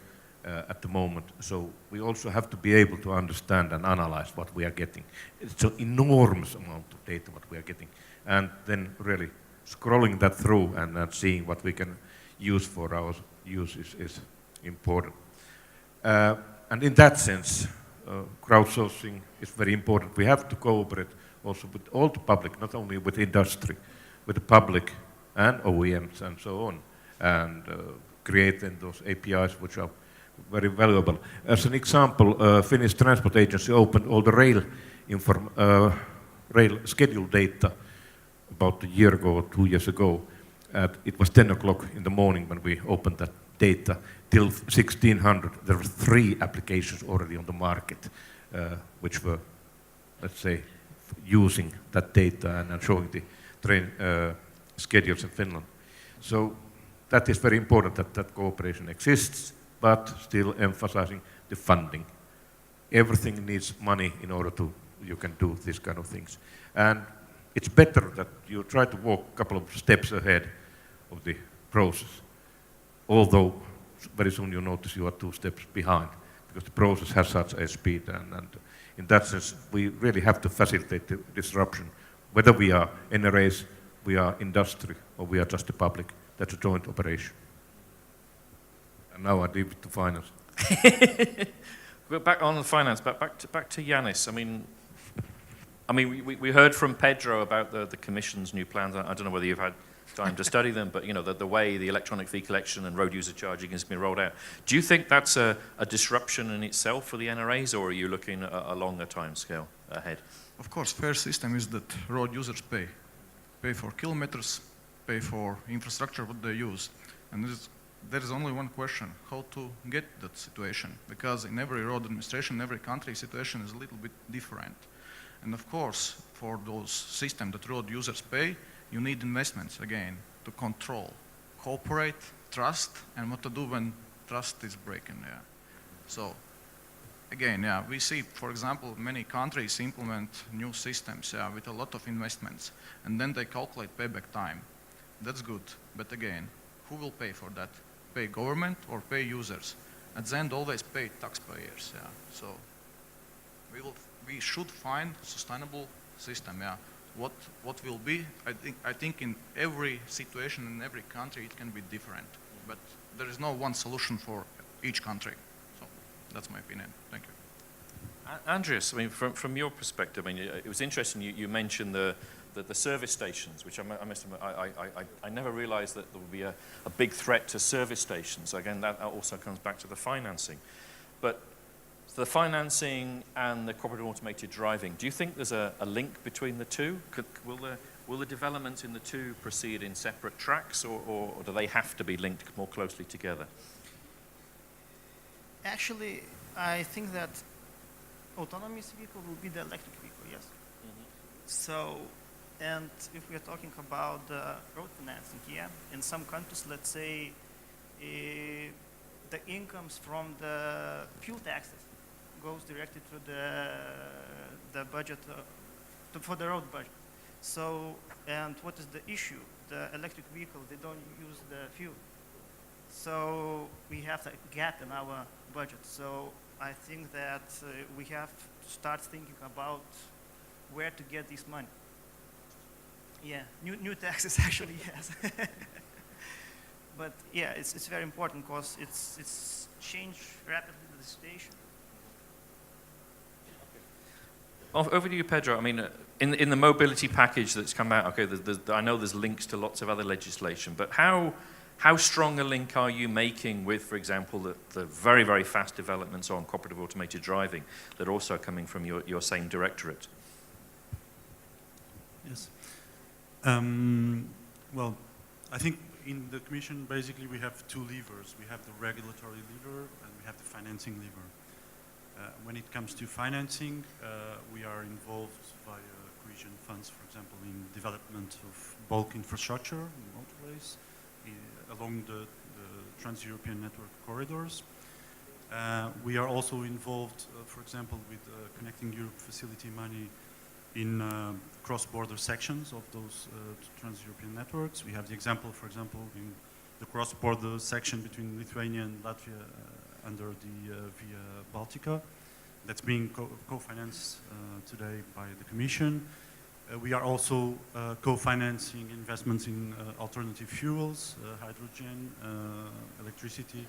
at the moment. So we also have to be able to understand and analyze what we are getting. It's an enormous amount of data what we are getting. And then really scrolling that through and seeing what we can use for our use is important. And in that sense, crowdsourcing is very important. We have to cooperate also with all the public, not only with industry, with the public and OEMs and so on, and create then those APIs which are very valuable. As an example, Finnish Transport Agency opened all the rail schedule data about a year ago or 2 years ago. It was 10 o'clock in the morning when we opened that data. Till 1600, there were 3 applications already on the market, which were, let's say, using that data and showing the train schedules in Finland. So that is very important that cooperation exists, but still emphasizing the funding. Everything needs money in order you can do these kind of things. And it's better that you try to walk a couple of steps ahead of the process, although very soon you notice you are 2 steps behind because the process has such a speed, and in that sense we really have to facilitate the disruption. Whether we are NRAs, we are industry, or we are just the public, that's a joint operation. And now I leave it to finance. Back on the finance, back to Yanis. I mean, we heard from Pedro about the Commission's new plans. I don't know whether you've had time to study them, but the way the electronic fee collection and road user charging has been rolled out. Do you think that's a disruption in itself for the NRAs, or are you looking at a longer time scale ahead? Of course, fair system is that road users pay for kilometers, pay for infrastructure what they use, and there is only one question: how to get that situation? Because in every road administration, every country, situation is a little bit different. And of course, for those systems that road users pay, you need investments again to control, cooperate, trust, and what to do when trust is breaking. Yeah. So again, yeah, we see, for example, many countries implement new systems with a lot of investments, and then they calculate payback time. That's good, but again, who will pay for that? Pay government or pay users? At the end, always pay taxpayers. Yeah. So we should find sustainable system. Yeah. What will be? I think in every situation in every country it can be different, but there is no one solution for each country. So that's my opinion. Thank you. Andreas, I mean, from your perspective, I mean, it was interesting you mentioned the service stations, which I must admit, I never realized that there would be a big threat to service stations. Again, that also comes back to the financing. But the financing and the cooperative automated driving, do you think there's a link between the two? Will the developments in the two proceed in separate tracks, or do they have to be linked more closely together? Actually, I think that autonomous vehicle will be the electric vehicle, yes. Mm-hmm. So, and if we are talking about the road financing here, in some countries, let's say, the incomes from the fuel taxes goes directly to the budget, for the road budget. So, and what is the issue? The electric vehicle, they don't use the fuel. So we have a gap in our budget. So I think that we have to start thinking about where to get this money. Yeah, new taxes actually, yes. But yeah, it's very important because it's changed rapidly the situation. Over to you, Pedro. I mean, in the mobility package that's come out, okay, I know there's links to lots of other legislation, but how strong a link are you making with, for example, the very, very fast developments on cooperative automated driving that are also coming from your same directorate? Yes. Well, I think in the Commission, basically, we have two levers. We have the regulatory lever and we have the financing lever. When it comes to financing, we are involved via cohesion funds, for example, in development of bulk infrastructure, motorways, along the Trans-European network corridors. We are also involved, for example, with Connecting Europe facility money in cross-border sections of those Trans-European networks. We have the example, for example, in the cross-border section between Lithuania and Latvia under the Via Baltica. That's being co-financed today by the Commission. We are also co-financing investments in alternative fuels, hydrogen, electricity.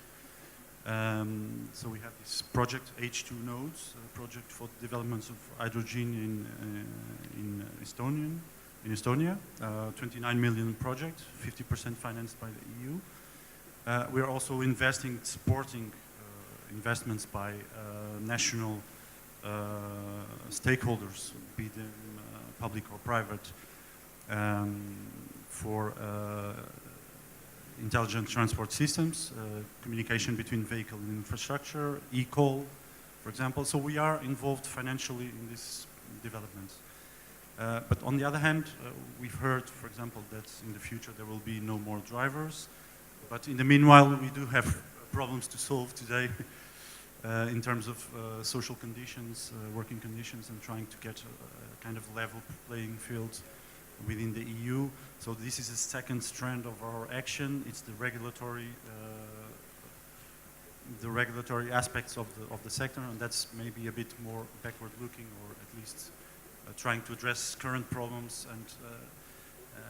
So we have this project, H2 nodes, a project for the developments of hydrogen in Estonia, 29 million project, 50% financed by the EU. We are also supporting investments by national stakeholders, be them public or private, for intelligent transport systems, communication between vehicle and infrastructure, e-call, for example. So we are involved financially in these developments. But on the other hand, we've heard, for example, that in the future there will be no more drivers. But in the meanwhile, we do have problems to solve today in terms of social conditions, working conditions, and trying to get a kind of level playing field within the EU. So this is the second strand of our action. It's the regulatory aspects of the sector, and that's maybe a bit more backward-looking, or at least trying to address current problems, and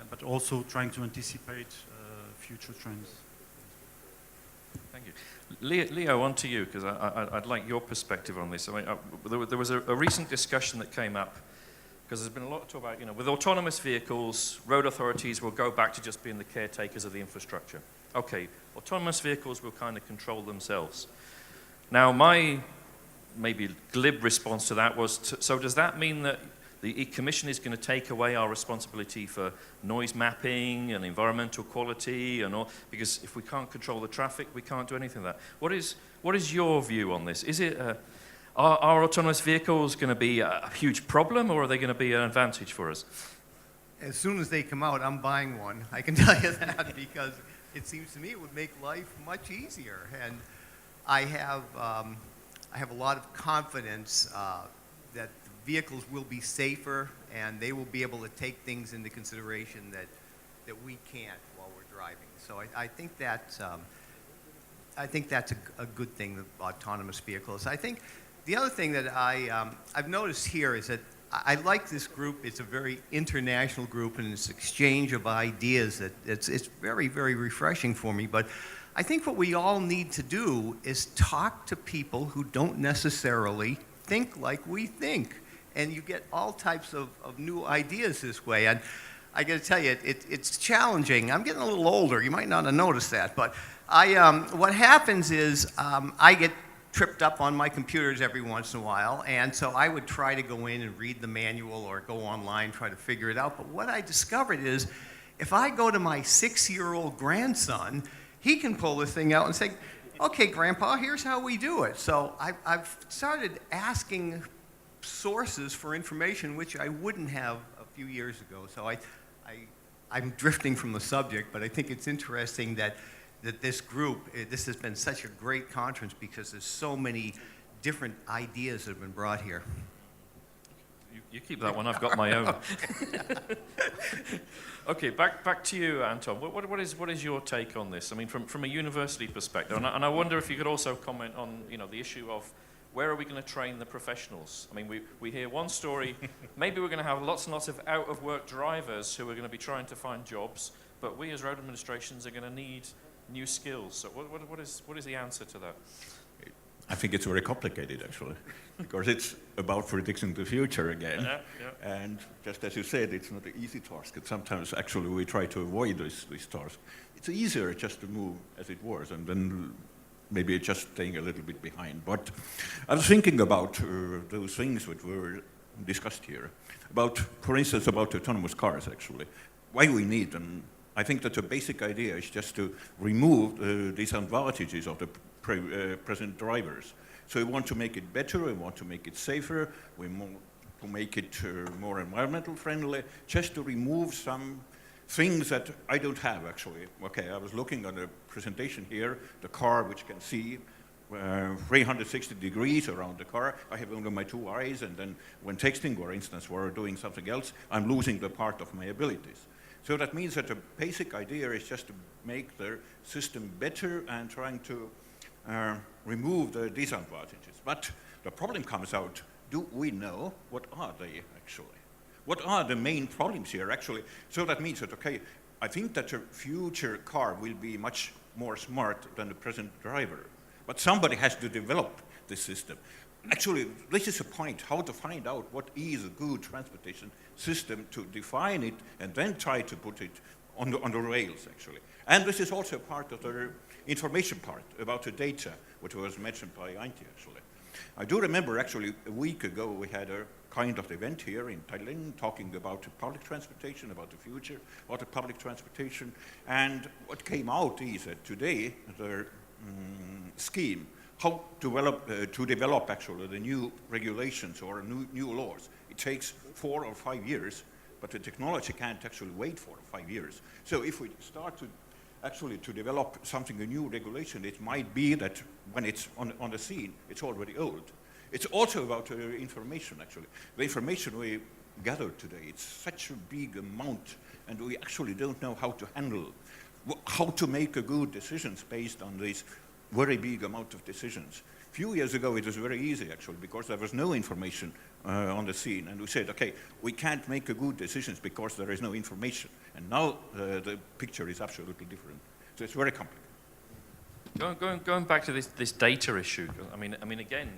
but also trying to anticipate future trends. Thank you. Leo, on to you, because I'd like your perspective on this. I mean, there was a recent discussion that came up, because there's been a lot of talk about, you know, with autonomous vehicles, road authorities will go back to just being the caretakers of the infrastructure. Okay, autonomous vehicles will kind of control themselves. Now, my maybe glib response to that was, so does that mean that the Commission is going to take away our responsibility for noise mapping and environmental quality and all? Because if we can't control the traffic, we can't do anything like that. What is your view on this? Is it are autonomous vehicles going to be a huge problem, or are they going to be an advantage for us? As soon as they come out, I'm buying one. I can tell you that, because it seems to me it would make life much easier. And I have a lot of confidence that the vehicles will be safer, and they will be able to take things into consideration that we can't while we're driving. So I think that's a good thing, the autonomous vehicles. I think the other thing that I've noticed here is that I like this group. It's a very international group, and it's exchange of ideas that it's very, very refreshing for me. But I think what we all need to do is talk to people who don't necessarily think like we think. And you get all types of new ideas this way. And I got to tell you, it's challenging. I'm getting a little older. You might not have noticed that. But what happens is I get tripped up on my computers every once in a while, and so I would try to go in and read the manual or go online, try to figure it out. But what I discovered is if I go to my 6-year-old grandson, he can pull this thing out and say, okay, Grandpa, here's how we do it. So I've started asking sources for information which I wouldn't have a few years ago. So I'm drifting from the subject, but I think it's interesting that this group, this has been such a great conference because there's so many different ideas that have been brought here. You keep that one, I've got my own. Okay, back to you, Anton. What is your take on this? I mean, from a university perspective, and I wonder if you could also comment on, you know, the issue of where are we going to train the professionals? I mean, we hear one story, maybe we're going to have lots and lots of out-of-work drivers who are going to be trying to find jobs, but we as road administrations are going to need new skills. So what is the answer to that? I think it's very complicated, actually, because it's about predicting the future again. Yeah. And just as you said, it's not an easy task. And sometimes, actually, we try to avoid this task. It's easier just to move as it was, and then maybe it's just staying a little bit behind. But I was thinking about those things which were discussed here, about, for instance, about autonomous cars, actually. Why we need them. I think that the basic idea is just to remove the disadvantages of the present drivers. So we want to make it better, we want to make it safer, we want to make it more environmental friendly, just to remove some things that I don't have, actually. Okay, I was looking at a presentation here, the car which can see 360 degrees around the car. I have only my 2 eyes, and then when texting, for instance, or doing something else, I'm losing the part of my abilities. So that means that the basic idea is just to make the system better and trying to remove the disadvantages. But the problem comes out, do we know what are they actually? What are the main problems here actually? So that means that, okay, I think that the future car will be much more smart than the present driver. But somebody has to develop this system. Actually, this is a point, how to find out what is a good transportation system, to define it and then try to put it on the rails, actually. And this is also part of the information part about the data, which was mentioned by Antti, actually. I do remember, actually, a week ago we had a kind of event here in Tallinn talking about public transportation, about the future of the public transportation. And what came out is that today the scheme how to develop actually the new regulations or new laws. It takes 4 or 5 years, but the technology can't actually wait 4 or 5 years. So if we start to actually to develop something, a new regulation, it might be that when it's on the scene, it's already old. It's also about information, actually. The information we gathered today, it's such a big amount, and we actually don't know how to handle, how to make good decisions based on this very big amount of decisions. A few years ago, it was very easy, actually, because there was no information on the scene. And we said, okay, we can't make good decisions because there is no information. And now the picture is absolutely different. So it's very complicated. Going back to this data issue, I mean, again,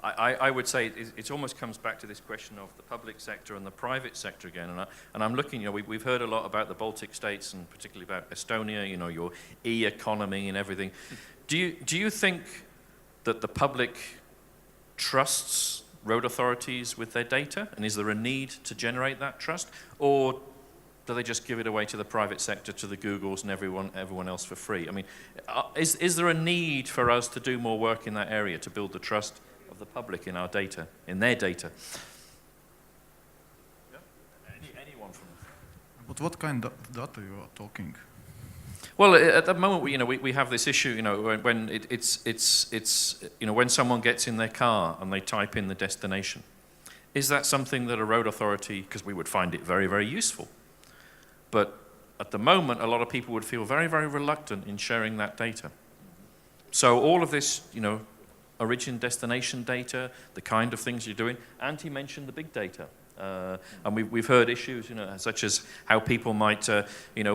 I would say it almost comes back to this question of the public sector and the private sector again. And I'm looking, we've heard a lot about the Baltic states and particularly about Estonia, your e-economy and everything. Do you think that the public trusts road authorities with their data? And is there a need to generate that trust? Or do they just give it away to the private sector, to the Googles and everyone else for free? I mean, is there a need for us to do more work in that area to build the trust of the public in our data, in their data? Yeah. Anyone from? But what kind of data you are talking? Well, at the moment, we have this issue, when it's when someone gets in their car and they type in the destination. Is that something that a road authority, because we would find it very, very useful, but at the moment, a lot of people would feel very, very reluctant in sharing that data. So all of this, origin destination data, the kind of things you're doing, and he mentioned the big data. And we've heard issues, such as how people might,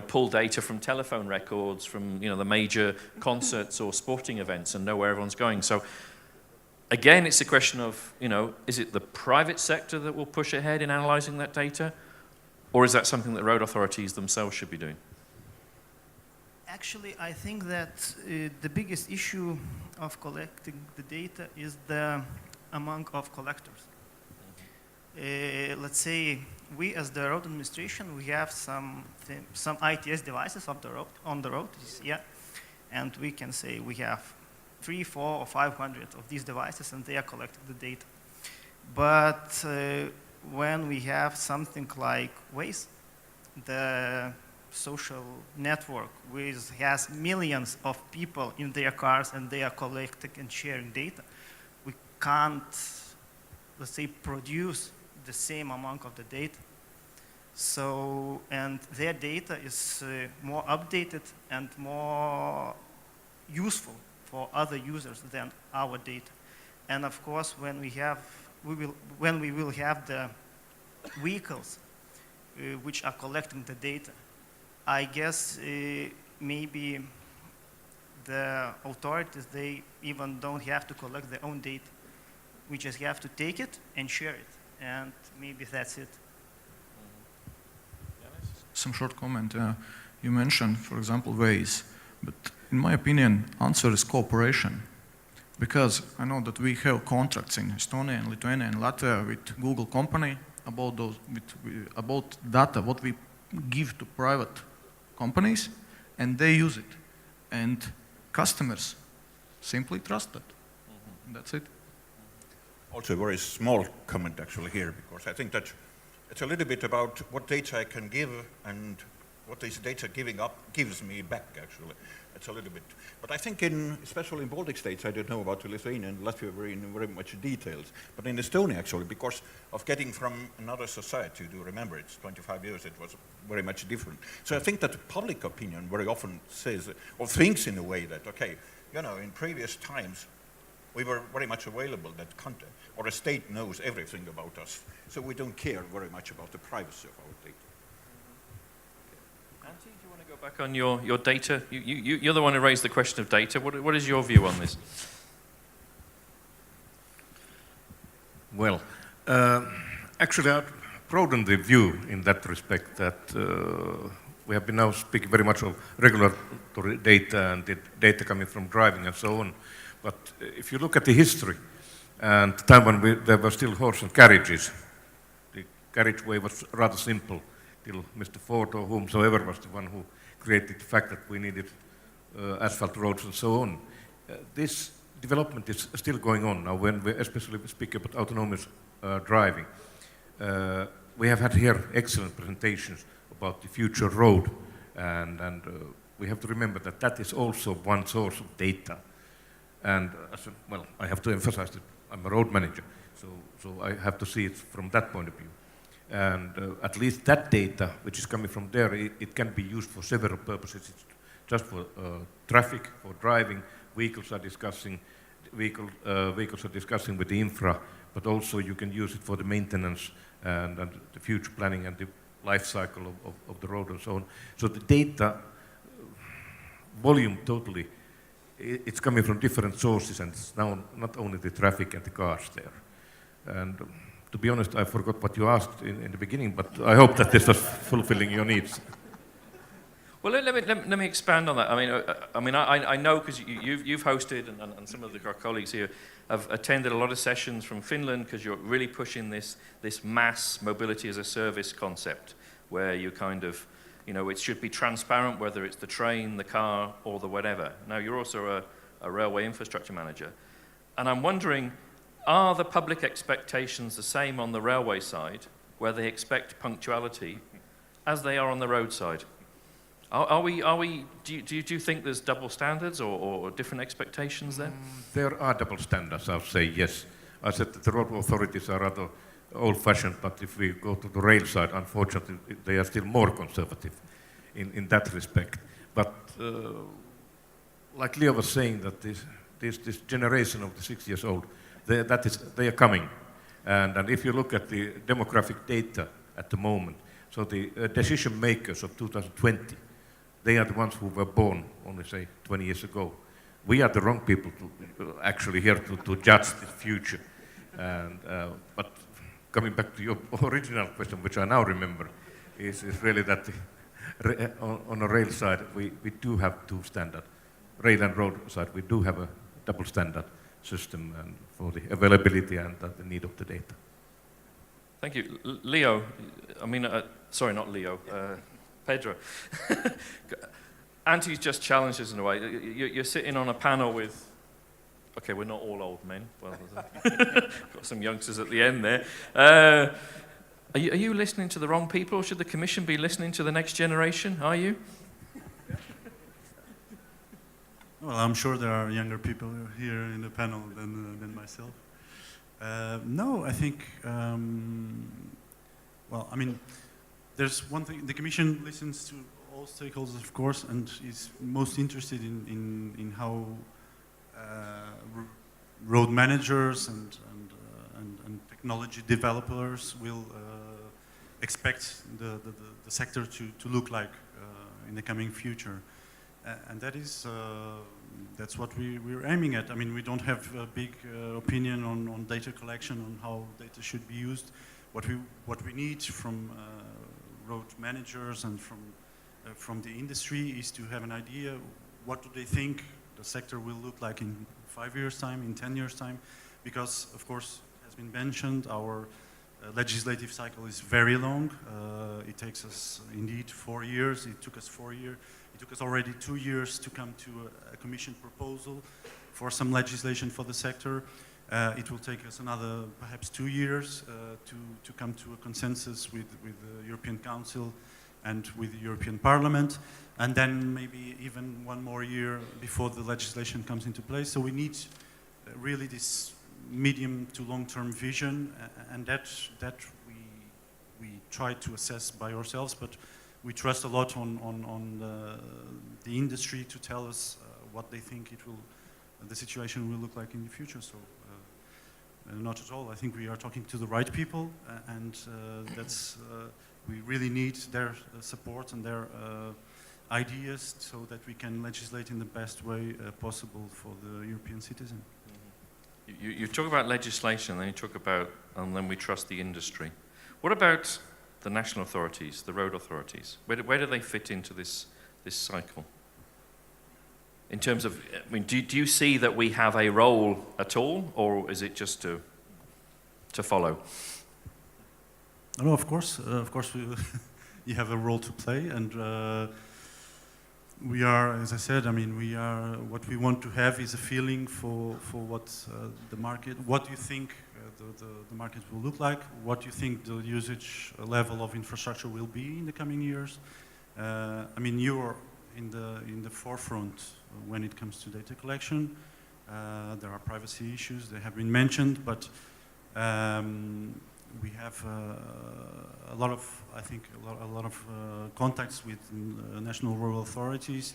pull data from telephone records from, the major concerts or sporting events and know where everyone's going. So again, it's a question of, is it the private sector that will push ahead in analyzing that data? Or is that something that road authorities themselves should be doing? Actually, I think that the biggest issue of collecting the data is the amount of collectors. Let's say we, as the road administration, we have some ITS devices on the road, yeah, and we can say we have 300, 400, or 500 of these devices, and they are collecting the data. But when we have something like Waze, the social network which has millions of people in their cars and they are collecting and sharing data, we can't, let's say, produce the same amount of the data. So, and their data is more updated and more useful for other users than our data. And of course, when we will have the vehicles which are collecting the data, I guess maybe the authorities, they even don't have to collect their own data. We just have to take it and share it. And maybe that's it. Some short comment. You mentioned, for example, Waze. But in my opinion, answer is cooperation. Because I know that we have contracts in Estonia and Lithuania and Latvia with Google company about about data, what we give to private companies, and they use it. And customers simply trust it. That's it. Also a very small comment actually here, because I think that it's a little bit about what data I can give and what this data giving up gives me back actually. It's a little bit, but I think especially in Baltic states, I don't know about Lithuania and Latvia very much details, but in Estonia actually, because of getting from another society, do remember it's 25 years, it was very much different. So I think that the public opinion very often says, or thinks in a way that, okay, in previous times, we were very much available that content, or a state knows everything about us, so we don't care very much about the privacy of our data. Antti, do you want to go back on your data? You're the one who raised the question of data. What is your view on this? Well, actually I'd broaden the view in that respect that we have been now speaking very much of regulatory data and the data coming from driving and so on. But if you look at the history and the time when there were still horse and carriages, the carriageway was rather simple till Mr. Ford or whomsoever was the one who created the fact that we needed asphalt roads and so on. This development is still going on now when we especially speak about autonomous driving. We have had here excellent presentations about the future road, and we have to remember that that is also one source of data. And well, I have to emphasize that I'm a road manager, so I have to see it from that point of view. And at least that data, which is coming from there, it can be used for several purposes. It's just for traffic, for driving. Vehicles are discussing with the infra, but also you can use it for the maintenance and the future planning and the life cycle of the road and so on. So the data volume totally it's coming from different sources, and it's now not only the traffic and the cars there. And to be honest, I forgot what you asked in the beginning, but I hope that this was fulfilling your needs. Well, let me expand on that. I know because you've hosted, and some of our colleagues here have attended a lot of sessions from Finland, because you're really pushing this mass mobility as a service concept, where you kind of, it should be transparent whether it's the train, the car, or the whatever. Now, you're also a railway infrastructure manager, and I'm wondering, are the public expectations the same on the railway side, where they expect punctuality, as they are on the road side? Do you think there's double standards or different expectations there? There are double standards, I would say, yes. I said that the road authorities are rather old-fashioned, but if we go to the rail side, unfortunately, they are still more conservative in that respect. But like Leo was saying, that this generation of the 6 years old, they are coming. And if you look at the demographic data at the moment, so the decision makers of 2020, they are the ones who were born only, say, 20 years ago. We are the wrong people to actually here to judge the future. And, but coming back to your original question, which I now remember, is really that on the rail side, we do have two standards. Rail and road side, we do have a double standard system and for the availability and the need of the data. Thank you. Leo, sorry, not Leo, Pedro. Anti's just challenged us in a way. You're sitting on a panel with, okay, we're not all old men. Well, got some youngsters at the end there. Are you listening to the wrong people, or should the Commission be listening to the next generation? Are you? Well, I'm sure there are younger people here in the panel than myself. No, I think, there's one thing, the Commission listens to all stakeholders, of course, and is most interested in how road managers and technology developers will expect the sector to look like in the coming future. And that is, that's what we're aiming at. I mean, we don't have a big opinion on data collection, on how data should be used. What we need from road managers and from the industry is to have an idea, what do they think the sector will look like in 5 years' time, in 10 years' time? Because, of course, as been mentioned, our legislative cycle is very long. It takes us, indeed, 4 years. It took us 4 years. It took us already 2 years to come to a Commission proposal for some legislation for the sector. It will take us another, perhaps 2 years to come to a consensus with the European Council and with the European Parliament, and then maybe even 1 more year before the legislation comes into place. So we need really this medium to long-term vision, and that we try to assess by ourselves, but we trust a lot on the industry to tell us what they think the situation will look like in the future. So not at all. I think we are talking to the right people, and we really need their support and their ideas so that we can legislate in the best way possible for the European citizen. You talk about legislation, then you talk about, and then we trust the industry. What about the national authorities, the road authorities? Where do they fit into this cycle? In terms of, do you see that we have a role at all, or is it just to follow? No, of course, you have a role to play, and we are, as I said, what we want to have is a feeling for what the market, what you think the market will look like, what you think the usage level of infrastructure will be in the coming years. You are in the forefront when it comes to data collection. There are privacy issues, they have been mentioned, but we have a lot of contacts with national rural authorities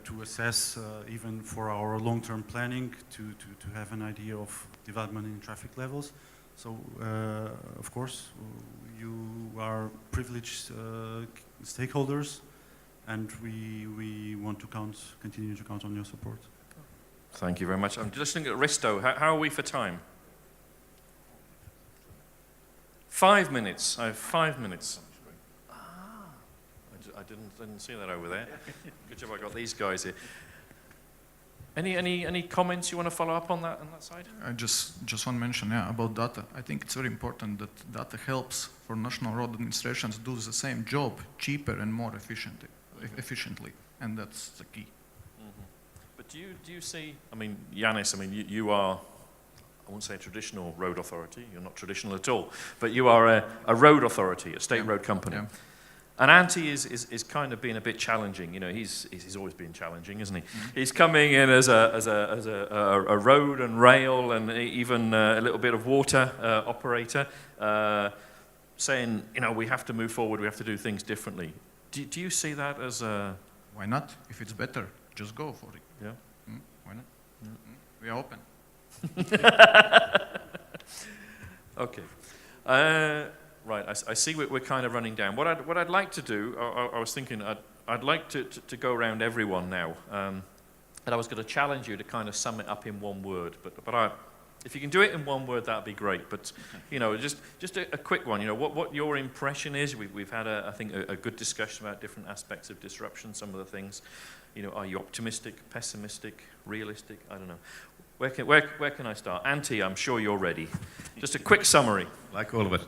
to assess, even for our long-term planning, to have an idea of development in traffic levels. So, of course, you are privileged stakeholders, and we want to continue to count on your support. Thank you very much. I'm just looking at Risto. How are we for time? 5 minutes. I have 5 minutes. I didn't see that over there. Good job I got these guys here. Any comments you want to follow up on that side? I just want to mention about data. I think it's very important that data helps for national road administrations do the same job cheaper and more efficiently, and that's the key. Mm-hmm. But do you see? I mean, Yanis. I mean, you are. I won't say a traditional road authority. You're not traditional at all. But you are a road authority, a state road company. Yeah. And Antti is kind of being a bit challenging. You know, he's always been challenging, isn't he? Mm-hmm. He's coming in as a road and rail and even a little bit of water operator, saying, you know, we have to move forward. We have to do things differently. Do you see that as a? Why not? If it's better, just go for it. Yeah. Why not? We are open. Okay. Right, I see we're kind of running down. What I'd like to do, I was thinking I'd like to go around everyone now, and I was going to challenge you to kind of sum it up in one word. But if you can do it in one word, that'd be great. But you know, just a quick one. You know, what your impression is. We've had I think a good discussion about different aspects of disruption. Some of the things. You know, are you optimistic, pessimistic, realistic? I don't know. Where can I start? Antti, I'm sure you're ready. Just a quick summary. Like all of us.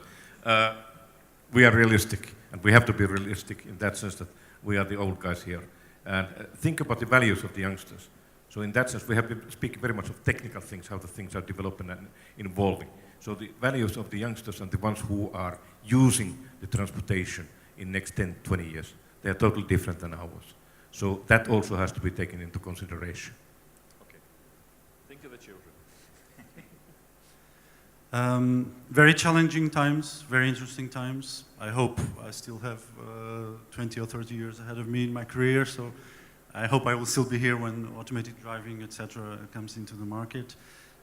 We are realistic, and we have to be realistic in that sense that we are the old guys here. And think about the values of the youngsters. So in that sense, we have been speaking very much of technical things, how the things are developing and evolving. So the values of the youngsters and the ones who are using the transportation in next 10, 20 years, they are totally different than ours. So that also has to be taken into consideration. Okay. Think of the children. Very challenging times, very interesting times. I hope I still have 20 or 30 years ahead of me in my career, so I hope I will still be here when automated driving, etc., comes into the market.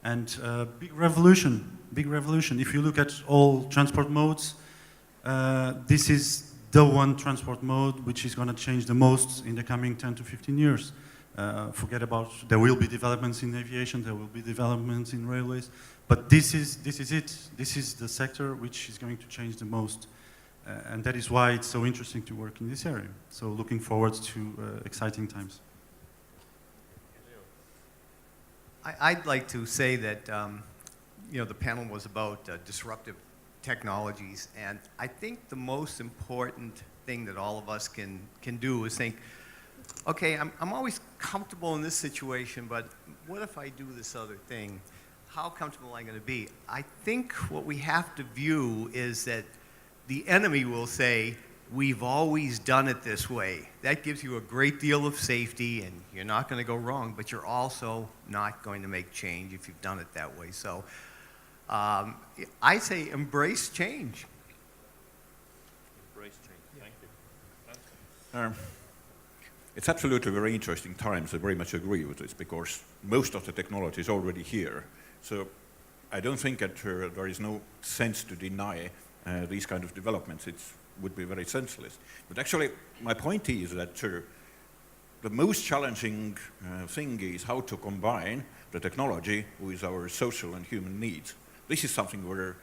And big revolution, big revolution. If you look at all transport modes, this is the one transport mode which is going to change the most in the coming 10 to 15 years. Forget about, there will be developments in aviation, there will be developments in railways, but this is it. This is the sector which is going to change the most. And that is why it's so interesting to work in this area. So looking forward to exciting times. I'd like to say that, you know, the panel was about disruptive technologies, and I think the most important thing that all of us can do is think, okay, I'm always comfortable in this situation, but what if I do this other thing? How comfortable am I going to be? I think what we have to view is that the enemy will say, we've always done it this way. That gives you a great deal of safety, and you're not going to go wrong, but you're also not going to make change if you've done it that way. So I say embrace change. Embrace change. Thank you. It's absolutely very interesting times. I very much agree with this because most of the technology is already here. So I don't think that there is no sense to deny these kind of developments. It would be very senseless. But actually, my point is that the most challenging thing is how to combine the technology with our social and human needs. This is something where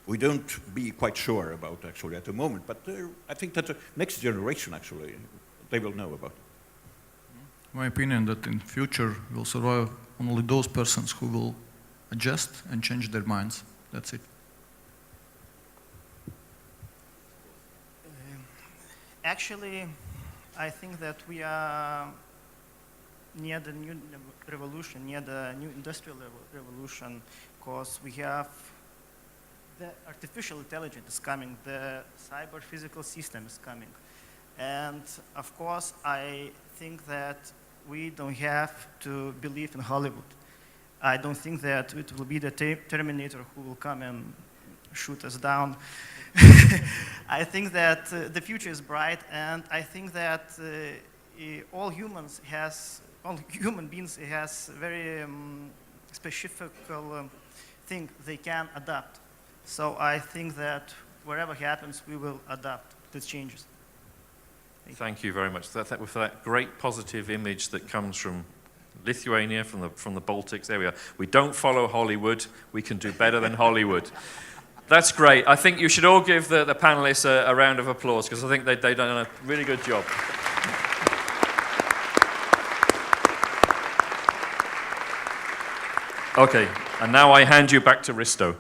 we don't be quite sure about actually at the moment, but I think that the next generation actually, they will know about it. My opinion that in future will survive only those persons who will adjust and change their minds. That's it. Actually, I think that we are near the new revolution, near the new industrial revolution, because we have the artificial intelligence is coming, the cyber physical system is coming. And of course, I think that we don't have to believe in Hollywood. I don't think that it will be the Terminator who will come and shoot us down. I think that the future is bright, and I think that all human beings has very specific thing they can adapt. So I think that wherever happens, we will adapt to changes. Thank you very much for that great positive image that comes from Lithuania, from the Baltics. There we are. We don't follow Hollywood. We can do better than Hollywood. That's great. I think you should all give the panelists a round of applause, because I think they've done a really good job. Okay, and now I hand you back to Risto.